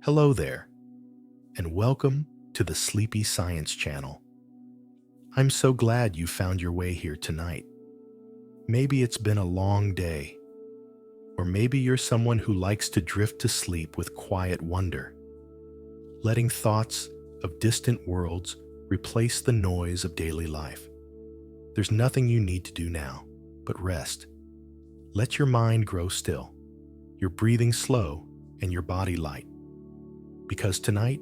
Hello there, and welcome to the Sleepy Science Channel. I'm so glad you found your way here tonight. Maybe it's been a long day, or maybe you're someone who likes to drift to sleep with quiet wonder, letting thoughts of distant worlds replace the noise of daily life. There's nothing you need to do now but rest. Let your mind grow still, your breathing slow, and your body light. Because tonight,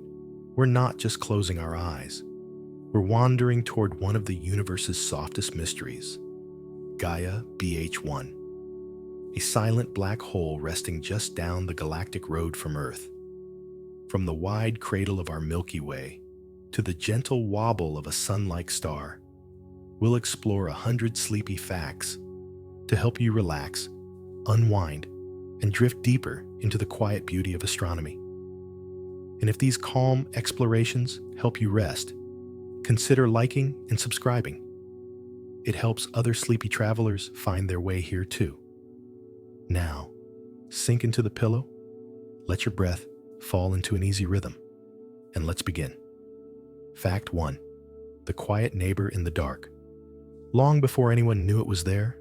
we're not just closing our eyes. We're wandering toward one of the universe's softest mysteries, Gaia BH1, a silent black hole resting just down the galactic road from Earth. From the wide cradle of our Milky Way to the gentle wobble of a sun-like star, we'll explore 100 sleepy facts to help you relax, unwind, and drift deeper into the quiet beauty of astronomy. And if these calm explorations help you rest, consider liking and subscribing. It helps other sleepy travelers find their way here too. Now, sink into the pillow, let your breath fall into an easy rhythm, and let's begin. Fact 1. The quiet neighbor in the dark. Long before anyone knew it was there,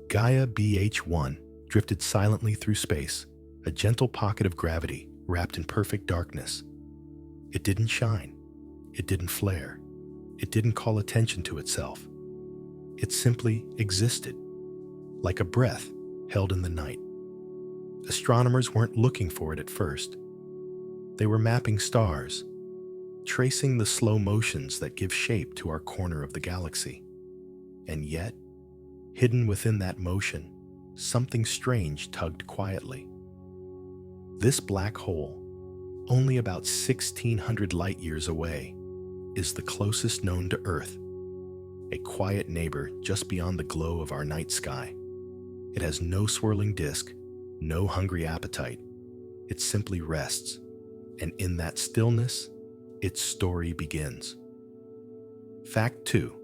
Gaia BH1 drifted silently through space, a gentle pocket of gravity wrapped in perfect darkness. It didn't shine. It didn't flare. It didn't call attention to itself. It simply existed, like a breath held in the night. Astronomers weren't looking for it at first. They were mapping stars, tracing the slow motions that give shape to our corner of the galaxy. And yet, hidden within that motion, something strange tugged quietly. This black hole, only about 1,600 light-years away, is the closest known to Earth, a quiet neighbor just beyond the glow of our night sky. It has no swirling disk, no hungry appetite. It simply rests, and in that stillness, its story begins. Fact 2.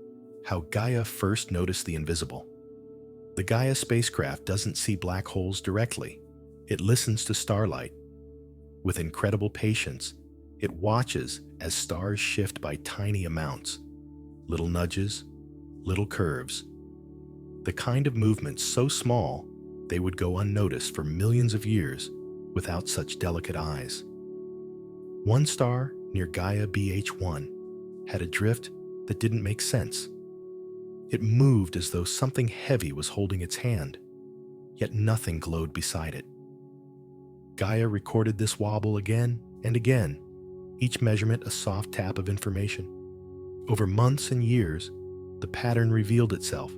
How Gaia first noticed the invisible. The Gaia spacecraft doesn't see black holes directly. It listens to starlight. With incredible patience, it watches as stars shift by tiny amounts, little nudges, little curves, the kind of movements so small they would go unnoticed for millions of years without such delicate eyes. One star near Gaia BH1 had a drift that didn't make sense. It moved as though something heavy was holding its hand, yet nothing glowed beside it. Gaia recorded this wobble again and again, each measurement a soft tap of information. Over months and years, the pattern revealed itself.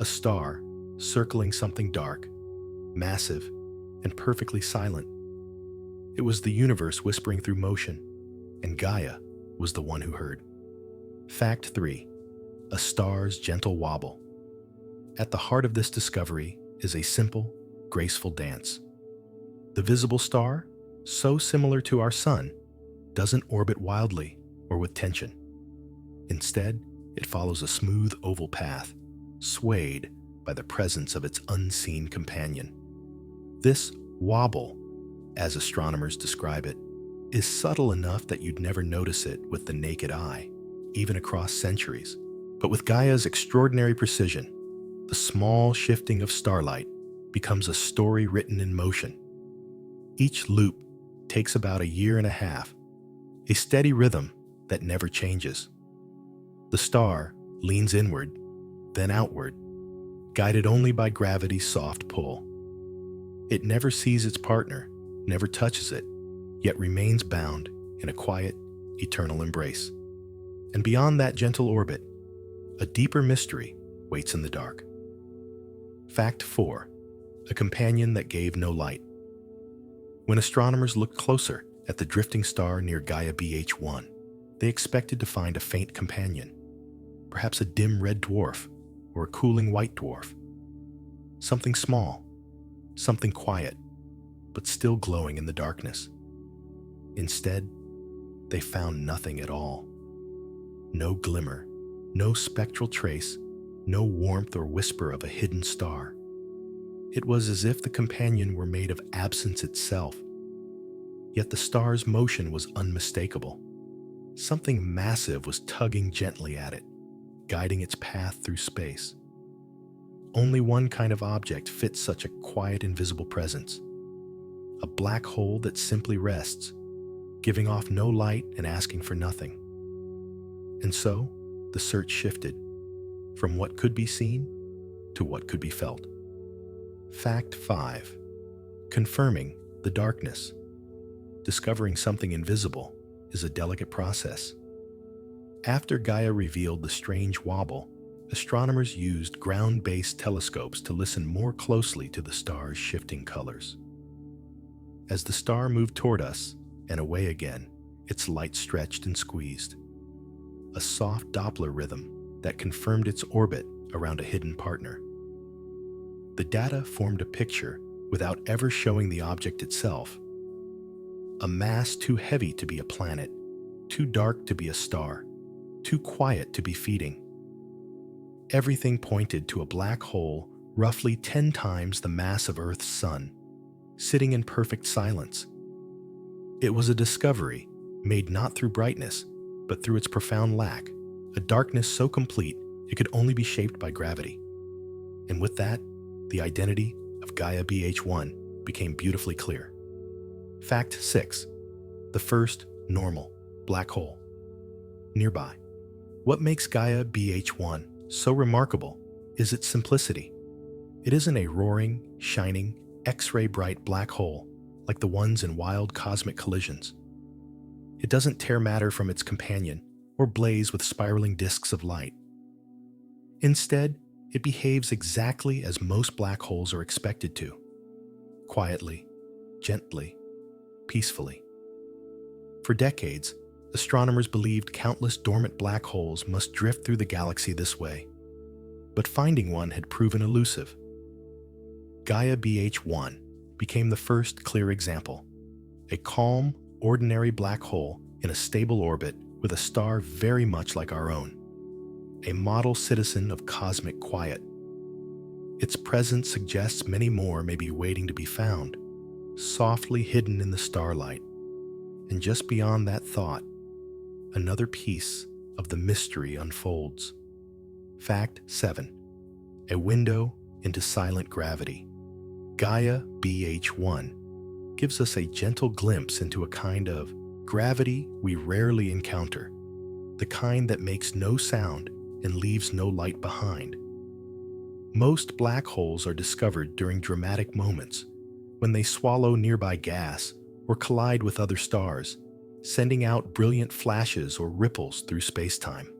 A star circling something dark, massive, and perfectly silent. It was the universe whispering through motion, and Gaia was the one who heard. Fact 3. A star's gentle wobble. At the heart of this discovery is a simple, graceful dance. The visible star, so similar to our sun, doesn't orbit wildly or with tension. Instead, it follows a smooth oval path, swayed by the presence of its unseen companion. This wobble, as astronomers describe it, is subtle enough that you'd never notice it with the naked eye, even across centuries. But with Gaia's extraordinary precision, the small shifting of starlight becomes a story written in motion. Each loop takes about 1.5 years, a steady rhythm that never changes. The star leans inward, then outward, guided only by gravity's soft pull. It never sees its partner, never touches it, yet remains bound in a quiet, eternal embrace. And beyond that gentle orbit, a deeper mystery waits in the dark. Fact 4. A companion that gave no light. When astronomers looked closer at the drifting star near Gaia BH1, they expected to find a faint companion, perhaps a dim red dwarf or a cooling white dwarf. Something small, something quiet, but still glowing in the darkness. Instead, they found nothing at all. No glimmer, no spectral trace, no warmth or whisper of a hidden star. It was as if the companion were made of absence itself. Yet the star's motion was unmistakable. Something massive was tugging gently at it, guiding its path through space. Only one kind of object fits such a quiet, invisible presence: a black hole that simply rests, giving off no light and asking for nothing. And so, the search shifted from what could be seen to what could be felt. Fact 5. Confirming the darkness. Discovering something invisible is a delicate process. After Gaia revealed the strange wobble, astronomers used ground-based telescopes to listen more closely to the star's shifting colors. As the star moved toward us and away again, its light stretched and squeezed, a soft Doppler rhythm that confirmed its orbit around a hidden partner. The data formed a picture without ever showing the object itself. A mass too heavy to be a planet, too dark to be a star, too quiet to be feeding. Everything pointed to a black hole roughly 10 times the mass of Earth's sun, sitting in perfect silence. It was a discovery made not through brightness, but through its profound lack, a darkness so complete it could only be shaped by gravity. And with that, the identity of Gaia BH1 became beautifully clear. Fact 6. The first normal black hole. Nearby. What makes Gaia BH1 so remarkable is its simplicity. It isn't a roaring, shining, X-ray bright black hole like the ones in wild cosmic collisions. It doesn't tear matter from its companion or blaze with spiraling disks of light. Instead, it behaves exactly as most black holes are expected to: quietly, gently, peacefully. For decades, astronomers believed countless dormant black holes must drift through the galaxy this way, but finding one had proven elusive. Gaia BH1 became the first clear example: a calm, ordinary black hole in a stable orbit with a star very much like our own, a model citizen of cosmic quiet. Its presence suggests many more may be waiting to be found, softly hidden in the starlight. And just beyond that thought, another piece of the mystery unfolds. Fact 7. A window into silent gravity. Gaia BH1 gives us a gentle glimpse into a kind of gravity we rarely encounter, the kind that makes no sound and leaves no light behind. Most black holes are discovered during dramatic moments, when they swallow nearby gas or collide with other stars, sending out brilliant flashes or ripples through space-time.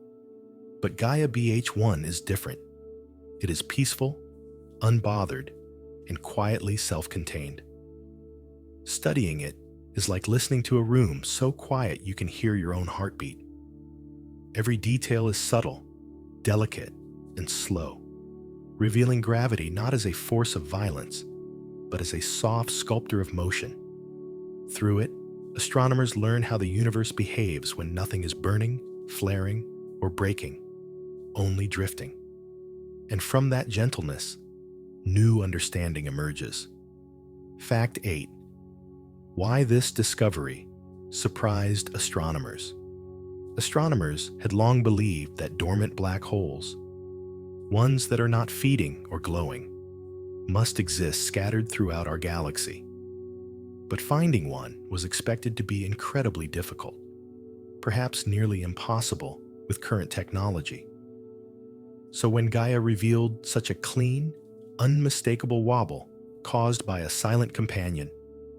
But Gaia BH1 is different. It is peaceful, unbothered, and quietly self-contained. Studying it is like listening to a room so quiet you can hear your own heartbeat. Every detail is subtle, delicate, and slow, revealing gravity not as a force of violence, but as a soft sculptor of motion. Through it, astronomers learn how the universe behaves when nothing is burning, flaring, or breaking, only drifting. And from that gentleness, new understanding emerges. Fact 8. Why this discovery surprised astronomers. Astronomers had long believed that dormant black holes, ones that are not feeding or glowing, must exist scattered throughout our galaxy. But finding one was expected to be incredibly difficult, perhaps nearly impossible with current technology. So when Gaia revealed such a clean, unmistakable wobble caused by a silent companion,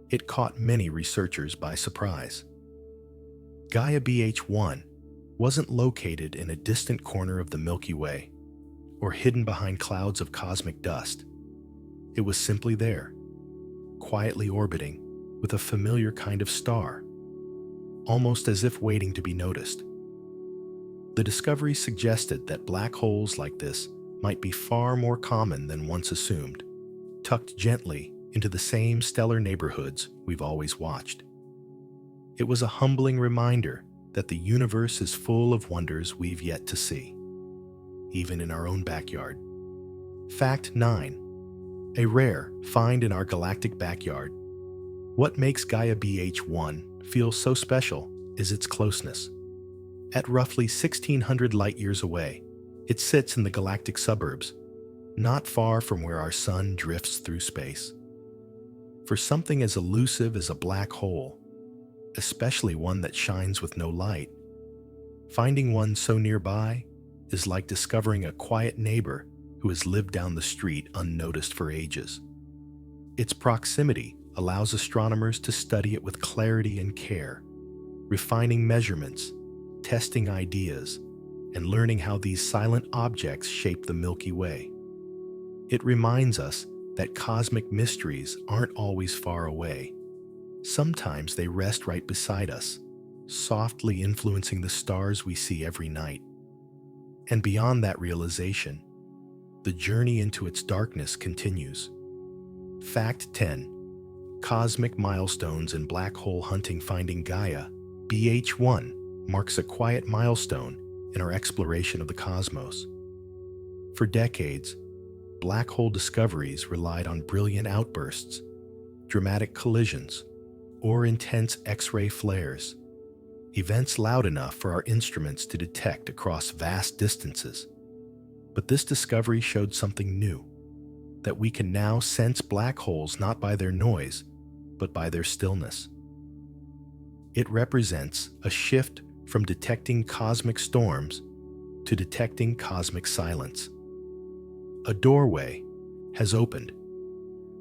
it caught many researchers by surprise. Gaia BH1 wasn't located in a distant corner of the Milky Way or hidden behind clouds of cosmic dust. It was simply there, quietly orbiting with a familiar kind of star, almost as if waiting to be noticed. The discovery suggested that black holes like this might be far more common than once assumed, tucked gently into the same stellar neighborhoods we've always watched. It was a humbling reminder that the universe is full of wonders we've yet to see, even in our own backyard. Fact 9. A rare find in our galactic backyard. What makes Gaia BH1 feel so special is its closeness. At roughly 1,600 light-years away, it sits in the galactic suburbs, not far from where our sun drifts through space. For something as elusive as a black hole, especially one that shines with no light, finding one so nearby is like discovering a quiet neighbor who has lived down the street unnoticed for ages. Its proximity allows astronomers to study it with clarity and care, refining measurements, testing ideas, and learning how these silent objects shape the Milky Way. It reminds us that cosmic mysteries aren't always far away. Sometimes they rest right beside us, softly influencing the stars we see every night. And beyond that realization, the journey into its darkness continues. Fact 10. Cosmic milestones in black hole hunting. Finding Gaia BH1 marks a quiet milestone in our exploration of the cosmos. For decades, black hole discoveries relied on brilliant outbursts, dramatic collisions, or intense X-ray flares, events loud enough for our instruments to detect across vast distances. But this discovery showed something new, that we can now sense black holes not by their noise, but by their stillness. It represents a shift from detecting cosmic storms to detecting cosmic silence. A doorway has opened,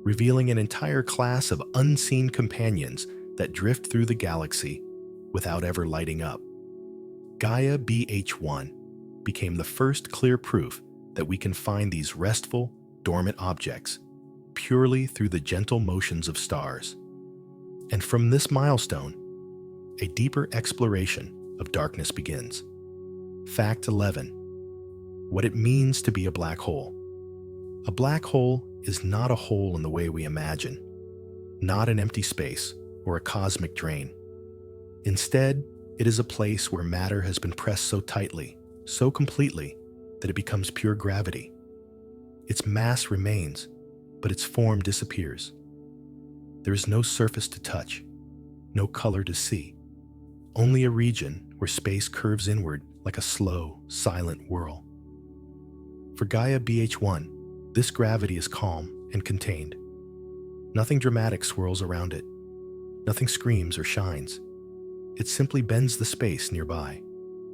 revealing an entire class of unseen companions that drift through the galaxy without ever lighting up. Gaia BH1 became the first clear proof that we can find these restful, dormant objects purely through the gentle motions of stars. And from this milestone, a deeper exploration of darkness begins. Fact 11. What it means to be a black hole. A black hole is not a hole in the way we imagine, not an empty space or a cosmic drain. Instead, it is a place where matter has been pressed so tightly, so completely, that it becomes pure gravity. Its mass remains, but its form disappears. There is no surface to touch, no color to see, only a region where space curves inward like a slow, silent whirl. For Gaia BH1, this gravity is calm and contained. Nothing dramatic swirls around it. Nothing screams or shines. It simply bends the space nearby,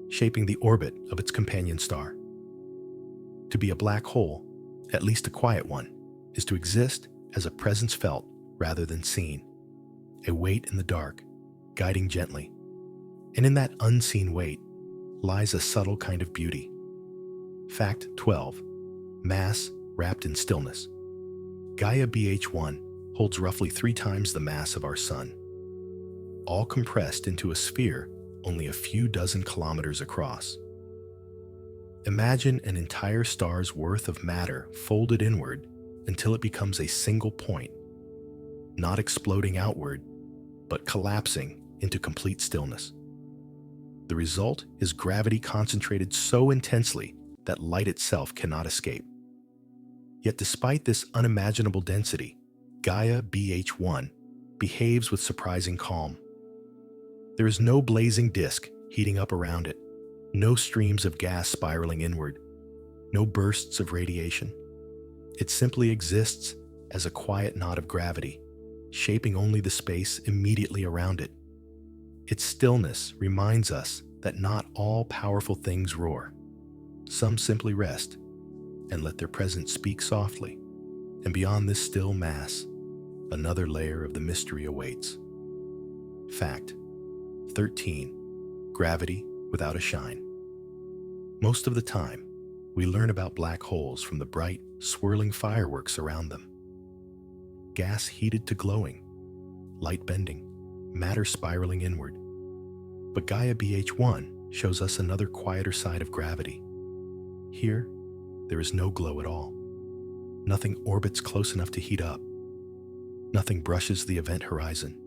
shaping the orbit of its companion star. To be a black hole, at least a quiet one, is to exist as a presence felt rather than seen, a weight in the dark, guiding gently. And in that unseen weight lies a subtle kind of beauty. Fact 12. Mass wrapped in stillness. Gaia BH1 holds roughly 3 times the mass of our Sun, all compressed into a sphere only a few dozen kilometers across. Imagine an entire star's worth of matter folded inward until it becomes a single point, not exploding outward, but collapsing into complete stillness. The result is gravity concentrated so intensely that light itself cannot escape. Yet despite this unimaginable density, Gaia BH1 behaves with surprising calm. There is no blazing disk heating up around it, no streams of gas spiraling inward, no bursts of radiation. It simply exists as a quiet knot of gravity, shaping only the space immediately around it. Its stillness reminds us that not all powerful things roar. Some simply rest and let their presence speak softly. And beyond this still mass, another layer of the mystery awaits. Fact 13. Gravity without a shine. Most of the time, we learn about black holes from the bright, swirling fireworks around them. Gas heated to glowing, light bending, matter spiraling inward. But Gaia BH1 shows us another quieter side of gravity. Here, there is no glow at all. Nothing orbits close enough to heat up. Nothing brushes the event horizon.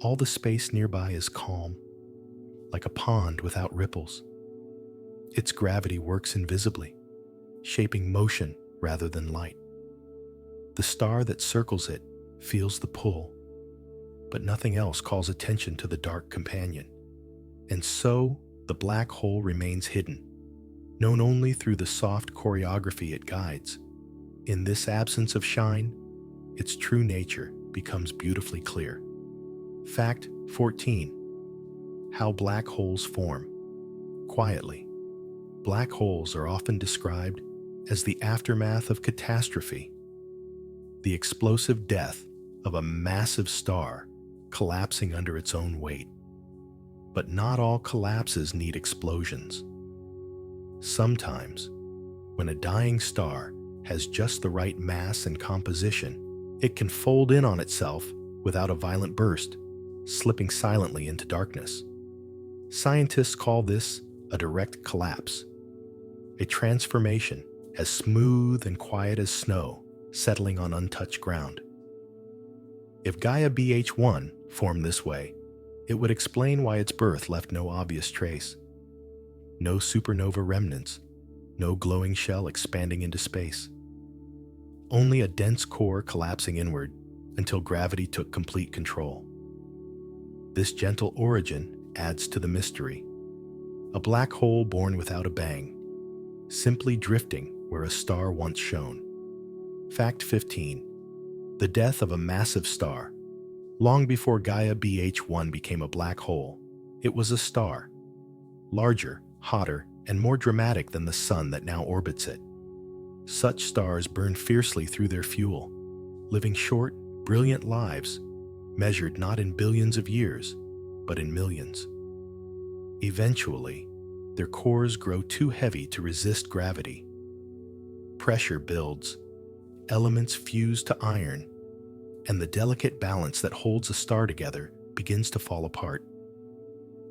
All the space nearby is calm, like a pond without ripples. Its gravity works invisibly, shaping motion rather than light. The star that circles it feels the pull, but nothing else calls attention to the dark companion. And so, the black hole remains hidden, known only through the soft choreography it guides. In this absence of shine, its true nature becomes beautifully clear. Fact 14. How black holes form. Quietly, black holes are often described as the aftermath of catastrophe, the explosive death of a massive star collapsing under its own weight. But not all collapses need explosions. Sometimes, when a dying star has just the right mass and composition, it can fold in on itself without a violent burst, slipping silently into darkness. Scientists call this a direct collapse, a transformation as smooth and quiet as snow settling on untouched ground. If Gaia BH1 formed this way, it would explain why its birth left no obvious trace. No supernova remnants, no glowing shell expanding into space. Only a dense core collapsing inward until gravity took complete control. This gentle origin adds to the mystery. A black hole born without a bang, simply drifting where a star once shone. Fact 15. The death of a massive star. Long before Gaia BH1 became a black hole, it was a star. Larger, hotter, and more dramatic than the sun that now orbits it. Such stars burn fiercely through their fuel, living short, brilliant lives, measured not in billions of years, but in millions. Eventually, their cores grow too heavy to resist gravity. Pressure builds, elements fuse to iron, and the delicate balance that holds a star together begins to fall apart.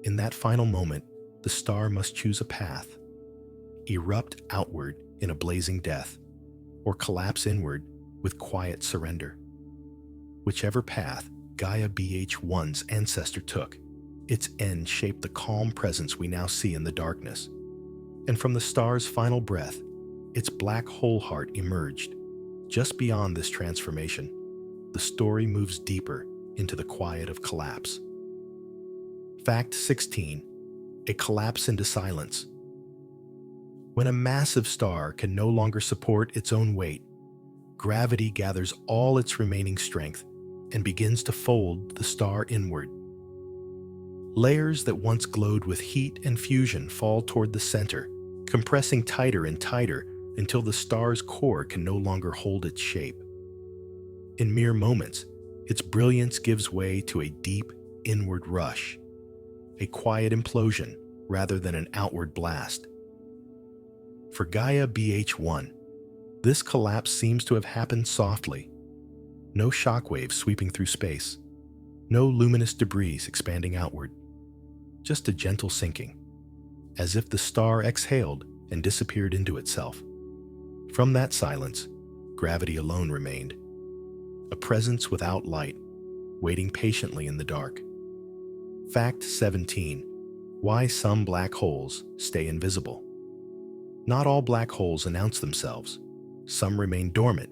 In that final moment, the star must choose a path, erupt outward in a blazing death, or collapse inward with quiet surrender. Whichever path Gaia BH1's ancestor took, its end shaped the calm presence we now see in the darkness. And from the star's final breath, its black hole heart emerged. Just beyond this transformation, the story moves deeper into the quiet of collapse. Fact 16. A collapse into silence. When a massive star can no longer support its own weight, gravity gathers all its remaining strength and begins to fold the star inward. Layers that once glowed with heat and fusion fall toward the center, compressing tighter and tighter until the star's core can no longer hold its shape. In mere moments, its brilliance gives way to a deep, inward rush, a quiet implosion rather than an outward blast. For Gaia BH1, this collapse seems to have happened softly. No shockwaves sweeping through space, no luminous debris expanding outward, just a gentle sinking, as if the star exhaled and disappeared into itself. From that silence, gravity alone remained, a presence without light, waiting patiently in the dark. Fact 17. Why some black holes stay invisible. Not all black holes announce themselves. Some remain dormant,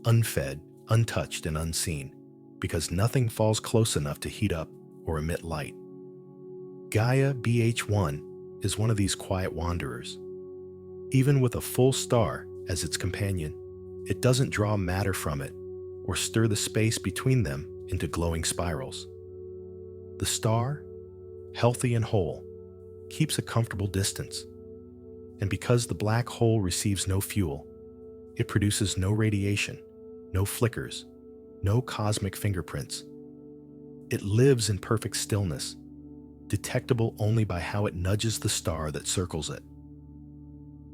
unfed, untouched, and unseen, because nothing falls close enough to heat up or emit light. Gaia BH1 is one of these quiet wanderers. Even with a full star as its companion, it doesn't draw matter from it or stir the space between them into glowing spirals. The star, healthy and whole, keeps a comfortable distance. And because the black hole receives no fuel, it produces no radiation, no flickers, no cosmic fingerprints. It lives in perfect stillness, detectable only by how it nudges the star that circles it.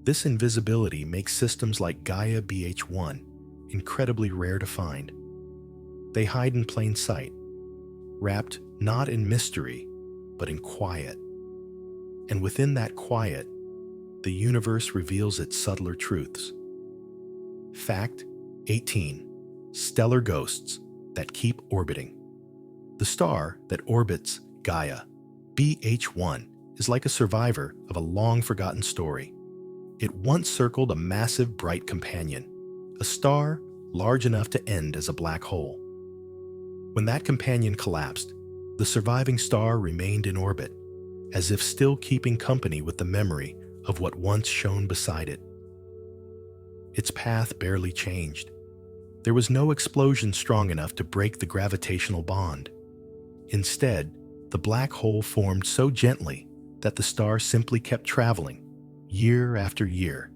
This invisibility makes systems like Gaia BH1 incredibly rare to find. They hide in plain sight, wrapped not in mystery, but in quiet. And within that quiet, the universe reveals its subtler truths. Fact 18. Stellar ghosts that keep orbiting. The star that orbits Gaia BH1 is like a survivor of a long-forgotten story. It once circled a massive, bright companion, a star large enough to end as a black hole. When that companion collapsed, the surviving star remained in orbit, as if still keeping company with the memory of what once shone beside it. Its path barely changed. There was no explosion strong enough to break the gravitational bond. Instead, the black hole formed so gently that the star simply kept traveling, year after year,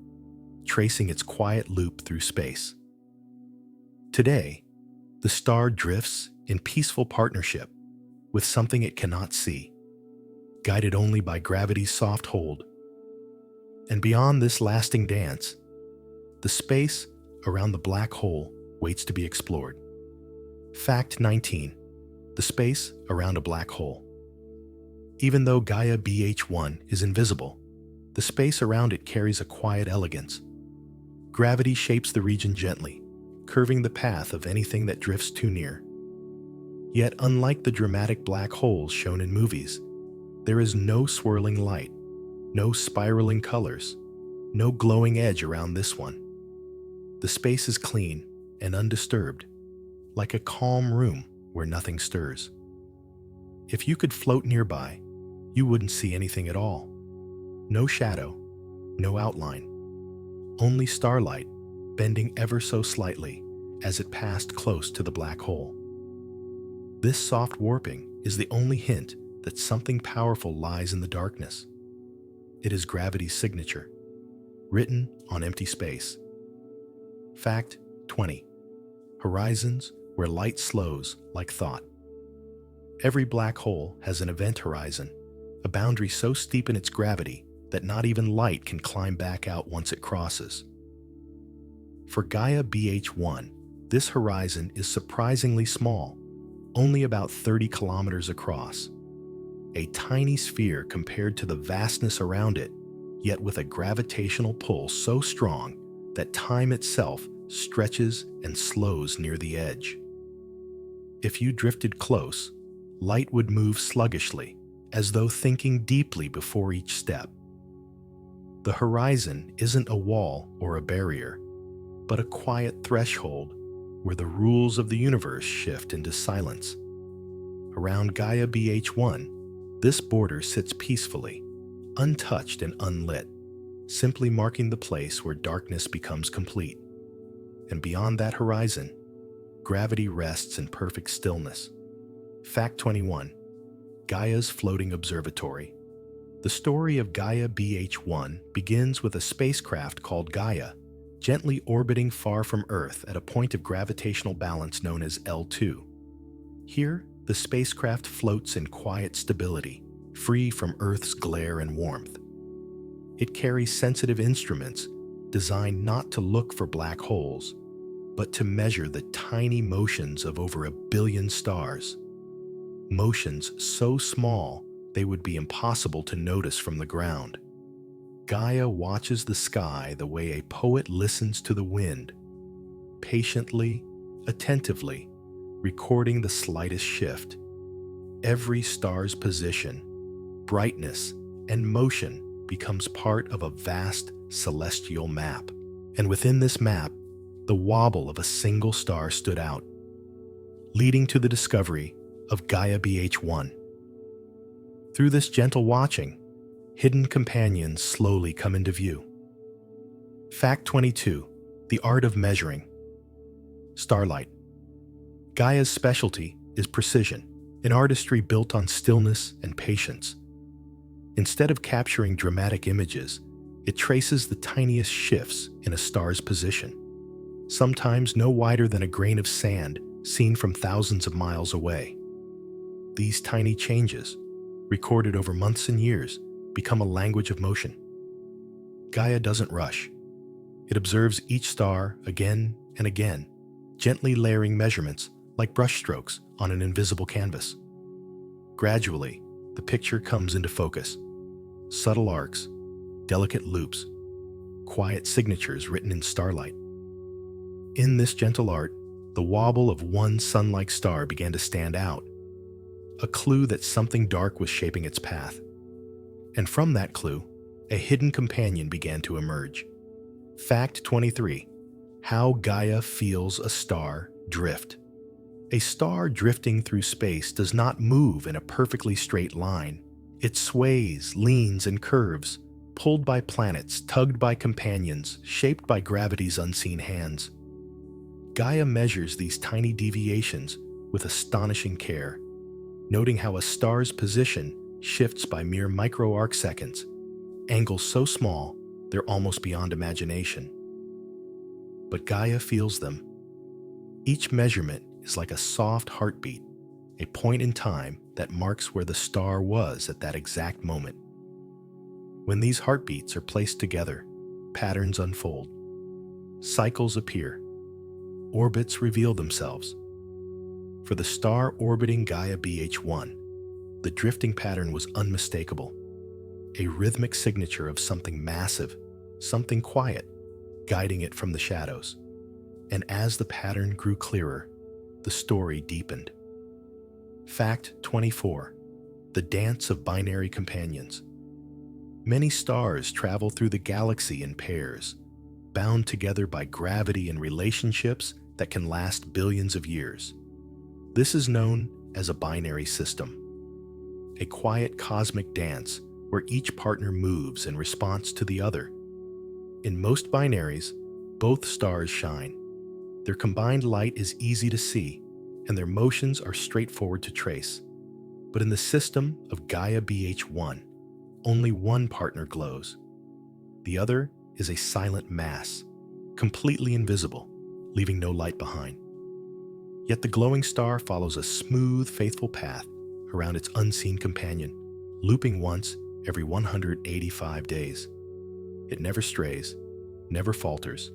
tracing its quiet loop through space. Today, the star drifts in peaceful partnership with something it cannot see, guided only by gravity's soft hold. And beyond this lasting dance, the space around the black hole waits to be explored. Fact 19. The space around a black hole. Even though Gaia BH1 is invisible, the space around it carries a quiet elegance. Gravity shapes the region gently, curving the path of anything that drifts too near. Yet, unlike the dramatic black holes shown in movies, there is no swirling light, no spiraling colors, no glowing edge around this one. The space is clean and undisturbed, like a calm room where nothing stirs. If you could float nearby, you wouldn't see anything at all. No shadow, no outline, only starlight bending ever so slightly as it passed close to the black hole. This soft warping is the only hint that something powerful lies in the darkness. It is gravity's signature, written on empty space. Fact 20. Horizons where light slows like thought. Every black hole has an event horizon, a boundary so steep in its gravity that not even light can climb back out once it crosses. For Gaia BH1, this horizon is surprisingly small, only about 30 kilometers across. A tiny sphere compared to the vastness around it, yet with a gravitational pull so strong that time itself stretches and slows near the edge. If you drifted close, light would move sluggishly, as though thinking deeply before each step. The horizon isn't a wall or a barrier, but a quiet threshold where the rules of the universe shift into silence. Around Gaia BH1, this border sits peacefully, untouched and unlit, simply marking the place where darkness becomes complete. And beyond that horizon, gravity rests in perfect stillness. Fact 21. Gaia's floating observatory. The story of Gaia BH1 begins with a spacecraft called Gaia, gently orbiting far from Earth at a point of gravitational balance known as L2. Here, the spacecraft floats in quiet stability, free from Earth's glare and warmth. It carries sensitive instruments designed not to look for black holes, but to measure the tiny motions of over 1 billion stars. Motions so small they would be impossible to notice from the ground. Gaia watches the sky the way a poet listens to the wind, patiently, attentively, recording the slightest shift. Every star's position, brightness, and motion becomes part of a vast celestial map. And within this map, the wobble of a single star stood out, leading to the discovery of Gaia BH1. Through this gentle watching, hidden companions slowly come into view. Fact 22. The art of measuring. Starlight. Gaia's specialty is precision, an artistry built on stillness and patience. Instead of capturing dramatic images, it traces the tiniest shifts in a star's position, sometimes no wider than a grain of sand seen from thousands of miles away. These tiny changes, recorded over months and years, become a language of motion. Gaia doesn't rush. It observes each star again and again, gently layering measurements like brushstrokes on an invisible canvas. Gradually, the picture comes into focus. Subtle arcs, delicate loops, quiet signatures written in starlight. In this gentle art, the wobble of one sun-like star began to stand out, a clue that something dark was shaping its path. And from that clue, a hidden companion began to emerge. Fact 23. How Gaia feels a star drift. A star drifting through space does not move in a perfectly straight line. It sways, leans, and curves, pulled by planets, tugged by companions, shaped by gravity's unseen hands. Gaia measures these tiny deviations with astonishing care, noting how a star's position shifts by mere micro-arcseconds, angles so small they're almost beyond imagination. But Gaia feels them. Each measurement is like a soft heartbeat, a point in time that marks where the star was at that exact moment. When these heartbeats are placed together, patterns unfold. Cycles appear. Orbits reveal themselves. For the star orbiting Gaia BH1, the drifting pattern was unmistakable, a rhythmic signature of something massive, something quiet, guiding it from the shadows. And as the pattern grew clearer, the story deepened. Fact 24. The dance of binary companions. Many stars travel through the galaxy in pairs, bound together by gravity and relationships that can last billions of years. This is known as a binary system, a quiet cosmic dance where each partner moves in response to the other. In most binaries, both stars shine. Their combined light is easy to see, and their motions are straightforward to trace. But in the system of Gaia BH1, only one partner glows. The other is a silent mass, completely invisible, leaving no light behind. Yet the glowing star follows a smooth, faithful path around its unseen companion, looping once every 185 days. It never strays, never falters,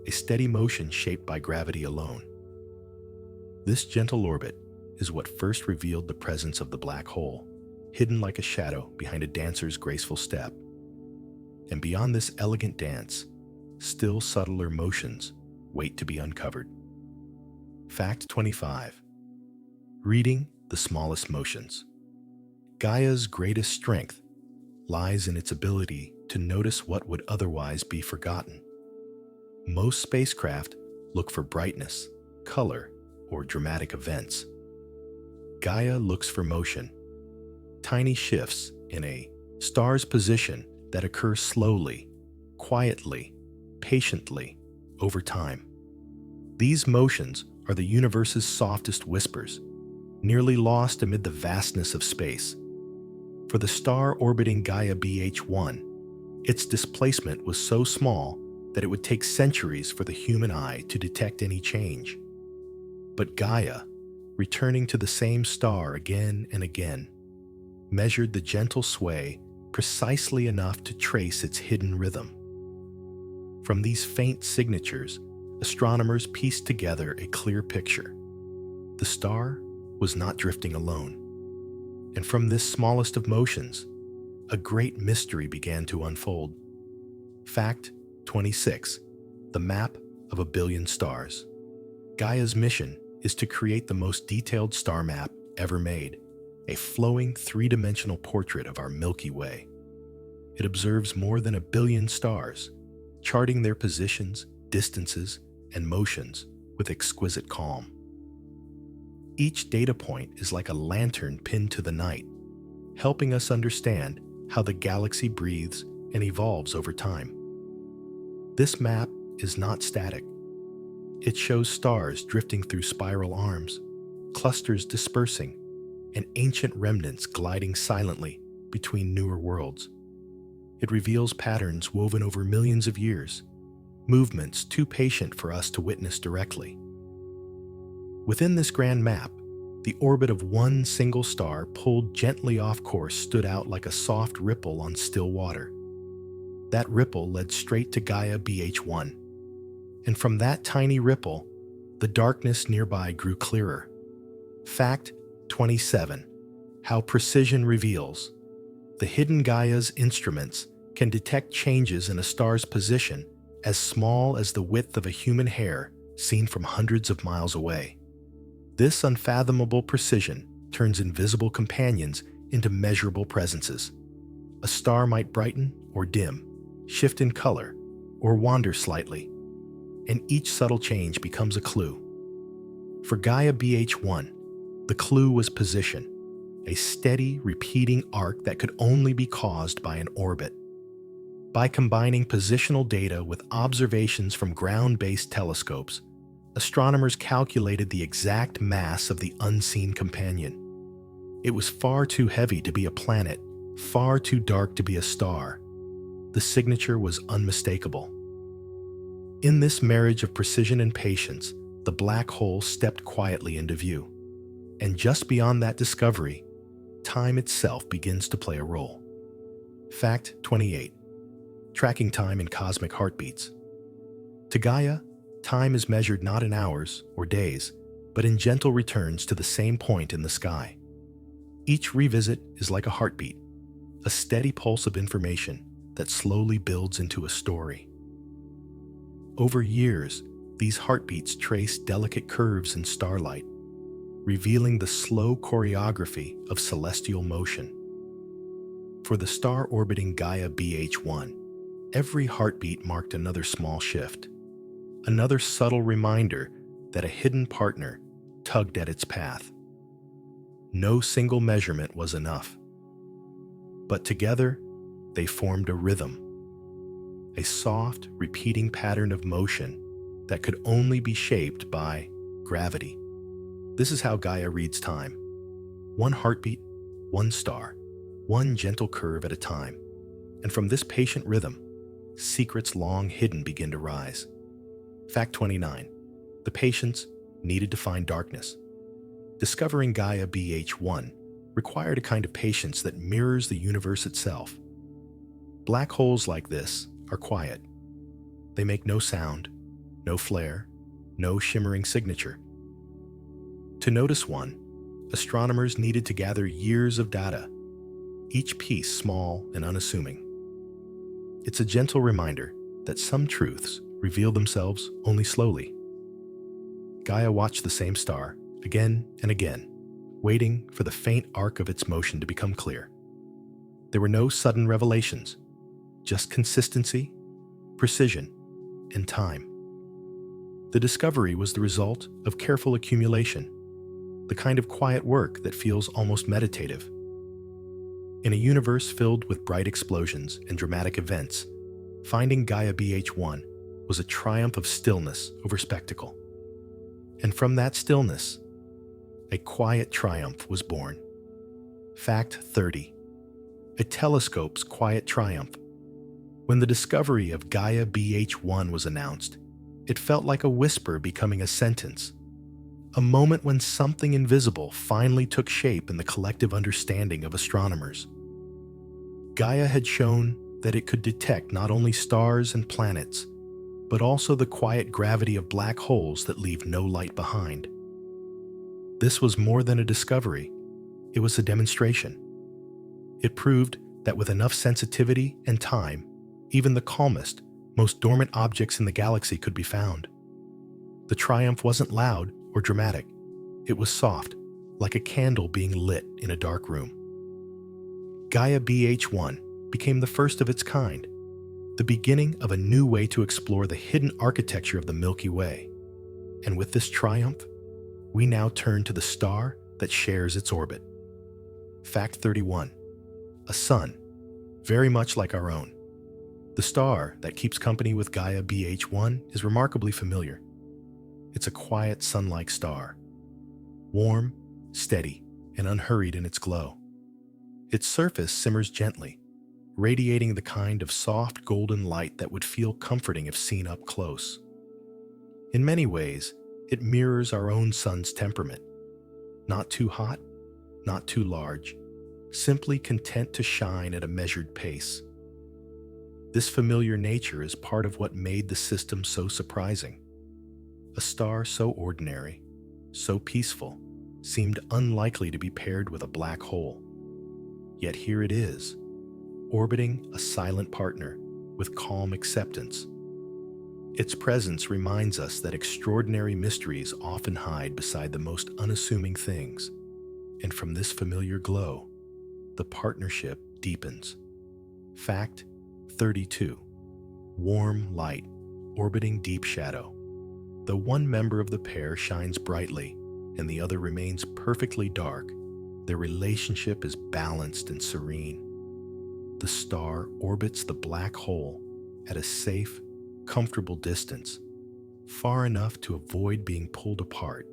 a steady motion shaped by gravity alone. This gentle orbit is what first revealed the presence of the black hole, hidden like a shadow behind a dancer's graceful step. And beyond this elegant dance, still subtler motions wait to be uncovered. Fact 25. Reading the smallest motions. Gaia's greatest strength lies in its ability to notice what would otherwise be forgotten. Most spacecraft look for brightness, color, or dramatic events. Gaia looks for motion, tiny shifts in a star's position that occur slowly, quietly, patiently, over time. These motions are the universe's softest whispers, nearly lost amid the vastness of space. For the star orbiting Gaia BH1, its displacement was so small that it would take centuries for the human eye to detect any change. But Gaia, returning to the same star again and again, measured the gentle sway precisely enough to trace its hidden rhythm. From these faint signatures, astronomers pieced together a clear picture. The star was not drifting alone. And from this smallest of motions, a great mystery began to unfold. Fact 26. The map of a billion stars. Gaia's mission is to create the most detailed star map ever made, a flowing three-dimensional portrait of our Milky Way. It observes more than 1 billion stars, charting their positions, distances, and motions with exquisite calm. Each data point is like a lantern pinned to the night, helping us understand how the galaxy breathes and evolves over time. This map is not static. It shows stars drifting through spiral arms, clusters dispersing, and ancient remnants gliding silently between newer worlds. It reveals patterns woven over millions of years, movements too patient for us to witness directly. Within this grand map, the orbit of one single star pulled gently off course stood out like a soft ripple on still water. That ripple led straight to Gaia BH1. And from that tiny ripple, the darkness nearby grew clearer. Fact 27. How precision reveals. The hidden Gaia's instruments can detect changes in a star's position as small as the width of a human hair seen from hundreds of miles away. This unfathomable precision turns invisible companions into measurable presences. A star might brighten or dim, shift in color, or wander slightly, and each subtle change becomes a clue. For Gaia BH1, the clue was position, a steady, repeating arc that could only be caused by an orbit. By combining positional data with observations from ground-based telescopes, astronomers calculated the exact mass of the unseen companion. It was far too heavy to be a planet, far too dark to be a star. The signature was unmistakable. In this marriage of precision and patience, the black hole stepped quietly into view. And just beyond that discovery, time itself begins to play a role. Fact 28. Tracking time in cosmic heartbeats. To Gaia, time is measured not in hours or days, but in gentle returns to the same point in the sky. Each revisit is like a heartbeat, a steady pulse of information that slowly builds into a story. Over years, these heartbeats trace delicate curves in starlight, revealing the slow choreography of celestial motion. For the star orbiting Gaia BH1, every heartbeat marked another small shift, another subtle reminder that a hidden partner tugged at its path. No single measurement was enough, but together they formed a rhythm, a soft, repeating pattern of motion that could only be shaped by gravity. This is how Gaia reads time. One heartbeat, one star, one gentle curve at a time. And from this patient rhythm, secrets long hidden begin to rise. Fact 29. The patience needed to find darkness. Discovering Gaia BH1 required a kind of patience that mirrors the universe itself. Black holes like this are quiet. They make no sound, no flare, no shimmering signature. To notice one, astronomers needed to gather years of data, each piece small and unassuming. It's a gentle reminder that some truths reveal themselves only slowly. Gaia watched the same star again and again, waiting for the faint arc of its motion to become clear. There were no sudden revelations, just consistency, precision, and time. The discovery was the result of careful accumulation, the kind of quiet work that feels almost meditative. In a universe filled with bright explosions and dramatic events, finding Gaia BH1 was a triumph of stillness over spectacle. And from that stillness, a quiet triumph was born. Fact 30. A telescope's quiet triumph. When the discovery of Gaia BH1 was announced, it felt like a whisper becoming a sentence, a moment when something invisible finally took shape in the collective understanding of astronomers. Gaia had shown that it could detect not only stars and planets, but also the quiet gravity of black holes that leave no light behind. This was more than a discovery, it was a demonstration. It proved that with enough sensitivity and time, even the calmest, most dormant objects in the galaxy could be found. The triumph wasn't loud or dramatic. It was soft, like a candle being lit in a dark room. Gaia BH1 became the first of its kind, the beginning of a new way to explore the hidden architecture of the Milky Way. And with this triumph, we now turn to the star that shares its orbit. Fact 31. A sun, very much like our own. The star that keeps company with Gaia BH1 is remarkably familiar. It's a quiet sun-like star, warm, steady, and unhurried in its glow. Its surface simmers gently, radiating the kind of soft golden light that would feel comforting if seen up close. In many ways, it mirrors our own sun's temperament. Not too hot, not too large, simply content to shine at a measured pace. This familiar nature is part of what made the system so surprising. A star so ordinary, so peaceful, seemed unlikely to be paired with a black hole. Yet here it is, orbiting a silent partner with calm acceptance. Its presence reminds us that extraordinary mysteries often hide beside the most unassuming things, and from this familiar glow, the partnership deepens. Fact 32. Warm light, orbiting deep shadow. Though one member of the pair shines brightly and the other remains perfectly dark, their relationship is balanced and serene. The star orbits the black hole at a safe, comfortable distance, far enough to avoid being pulled apart,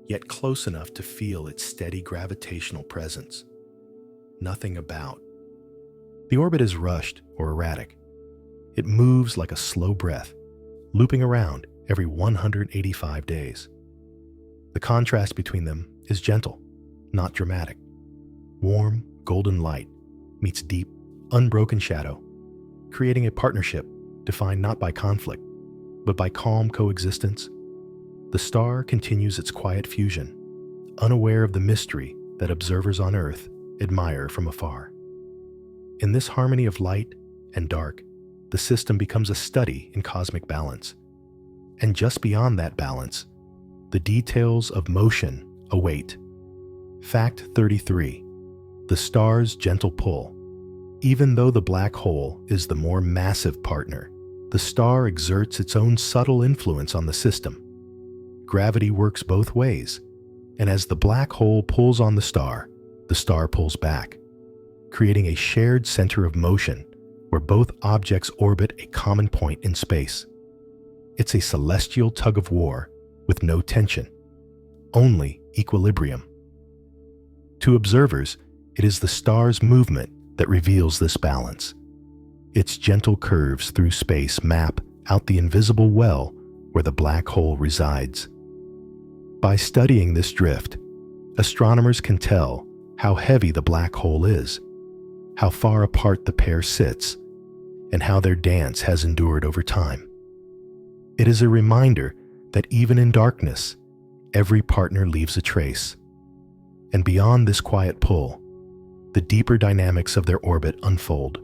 yet close enough to feel its steady gravitational presence. Nothing about. The orbit is rushed or erratic. It moves like a slow breath, looping around every 185 days. The contrast between them is gentle, not dramatic. Warm, golden light meets deep, unbroken shadow, creating a partnership defined not by conflict, but by calm coexistence. The star continues its quiet fusion, unaware of the mystery that observers on Earth admire from afar. In this harmony of light and dark, the system becomes a study in cosmic balance. And just beyond that balance, the details of motion await. Fact 33. The star's gentle pull. Even though the black hole is the more massive partner, the star exerts its own subtle influence on the system. Gravity works both ways, and as the black hole pulls on the star pulls back, creating a shared center of motion where both objects orbit a common point in space. It's a celestial tug-of-war with no tension, only equilibrium. To observers, it is the star's movement that reveals this balance. Its gentle curves through space map out the invisible well where the black hole resides. By studying this drift, astronomers can tell how heavy the black hole is, how far apart the pair sits, and how their dance has endured over time. It is a reminder that even in darkness, every partner leaves a trace. And beyond this quiet pull, the deeper dynamics of their orbit unfold.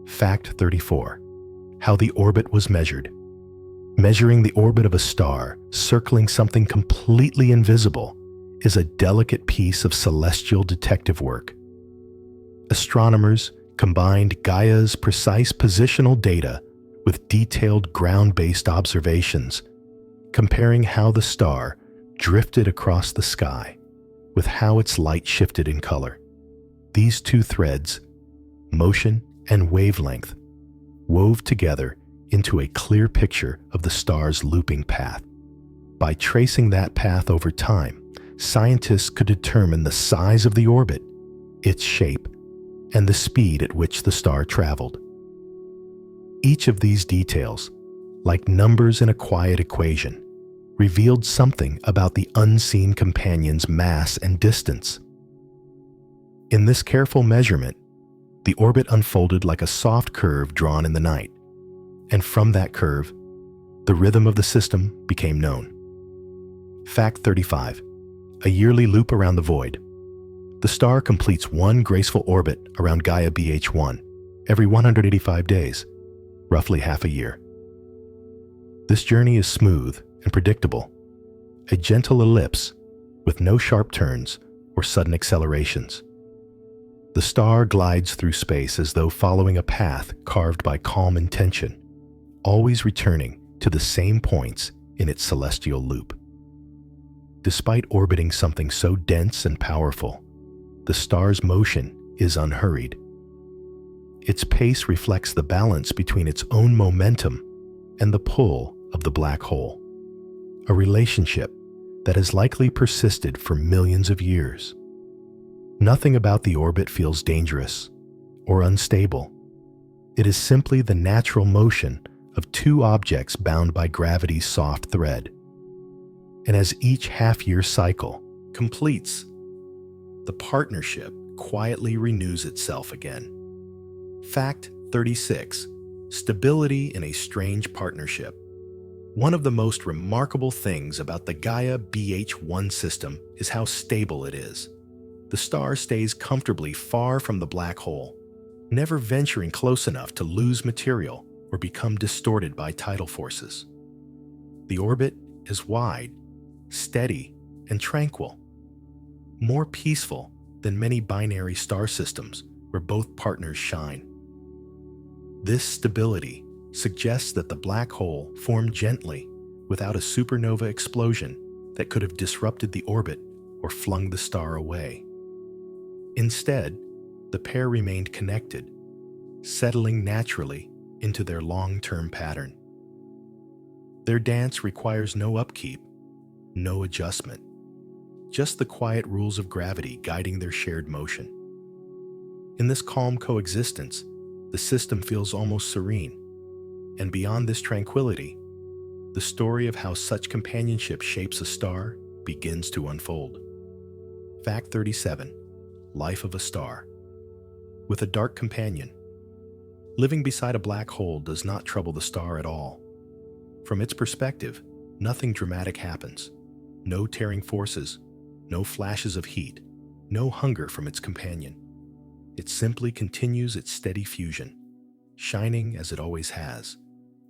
Fact 34. How the orbit was measured. Measuring the orbit of a star circling something completely invisible is a delicate piece of celestial detective work. Astronomers combined Gaia's precise positional data with detailed ground-based observations, comparing how the star drifted across the sky with how its light shifted in color. These two threads, motion and wavelength, wove together into a clear picture of the star's looping path. By tracing that path over time, scientists could determine the size of the orbit, its shape, and the speed at which the star traveled. Each of these details, like numbers in a quiet equation, revealed something about the unseen companion's mass and distance. In this careful measurement, the orbit unfolded like a soft curve drawn in the night, and from that curve, the rhythm of the system became known. Fact 35. A yearly loop around the void. The star completes one graceful orbit around Gaia BH1 every 185 days, roughly half a year. This journey is smooth and predictable, a gentle ellipse with no sharp turns or sudden accelerations. The star glides through space as though following a path carved by calm intention, always returning to the same points in its celestial loop. Despite orbiting something so dense and powerful, the star's motion is unhurried. Its pace reflects the balance between its own momentum and the pull of the black hole, a relationship that has likely persisted for millions of years. Nothing about the orbit feels dangerous or unstable. It is simply the natural motion of two objects bound by gravity's soft thread. And as each half-year cycle completes, the partnership quietly renews itself again. Fact 36. Stability in a strange partnership. One of the most remarkable things about the Gaia BH1 system is how stable it is. The star stays comfortably far from the black hole, never venturing close enough to lose material or become distorted by tidal forces. The orbit is wide, steady, and tranquil, more peaceful than many binary star systems where both partners shine. This stability suggests that the black hole formed gently, without a supernova explosion that could have disrupted the orbit or flung the star away. Instead, the pair remained connected, settling naturally into their long-term pattern. Their dance requires no upkeep, no adjustment, just the quiet rules of gravity guiding their shared motion. In this calm coexistence, the system feels almost serene, and beyond this tranquility, the story of how such companionship shapes a star begins to unfold. Fact 37. Life of a star. With a dark companion, living beside a black hole does not trouble the star at all. From its perspective, nothing dramatic happens. No tearing forces, no flashes of heat, no hunger from its companion. It simply continues its steady fusion, shining as it always has,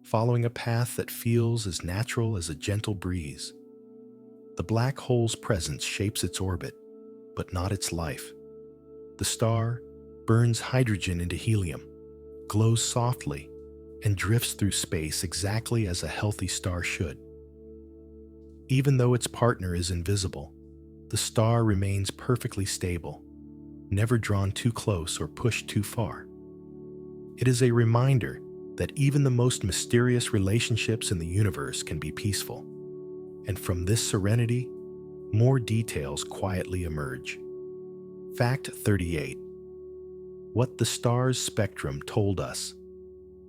following a path that feels as natural as a gentle breeze. The black hole's presence shapes its orbit, but not its life. The star burns hydrogen into helium, glows softly, and drifts through space exactly as a healthy star should. Even though its partner is invisible, the star remains perfectly stable, never drawn too close or pushed too far. It is a reminder that even the most mysterious relationships in the universe can be peaceful, and from this serenity, more details quietly emerge. Fact 38. What the star's spectrum told us.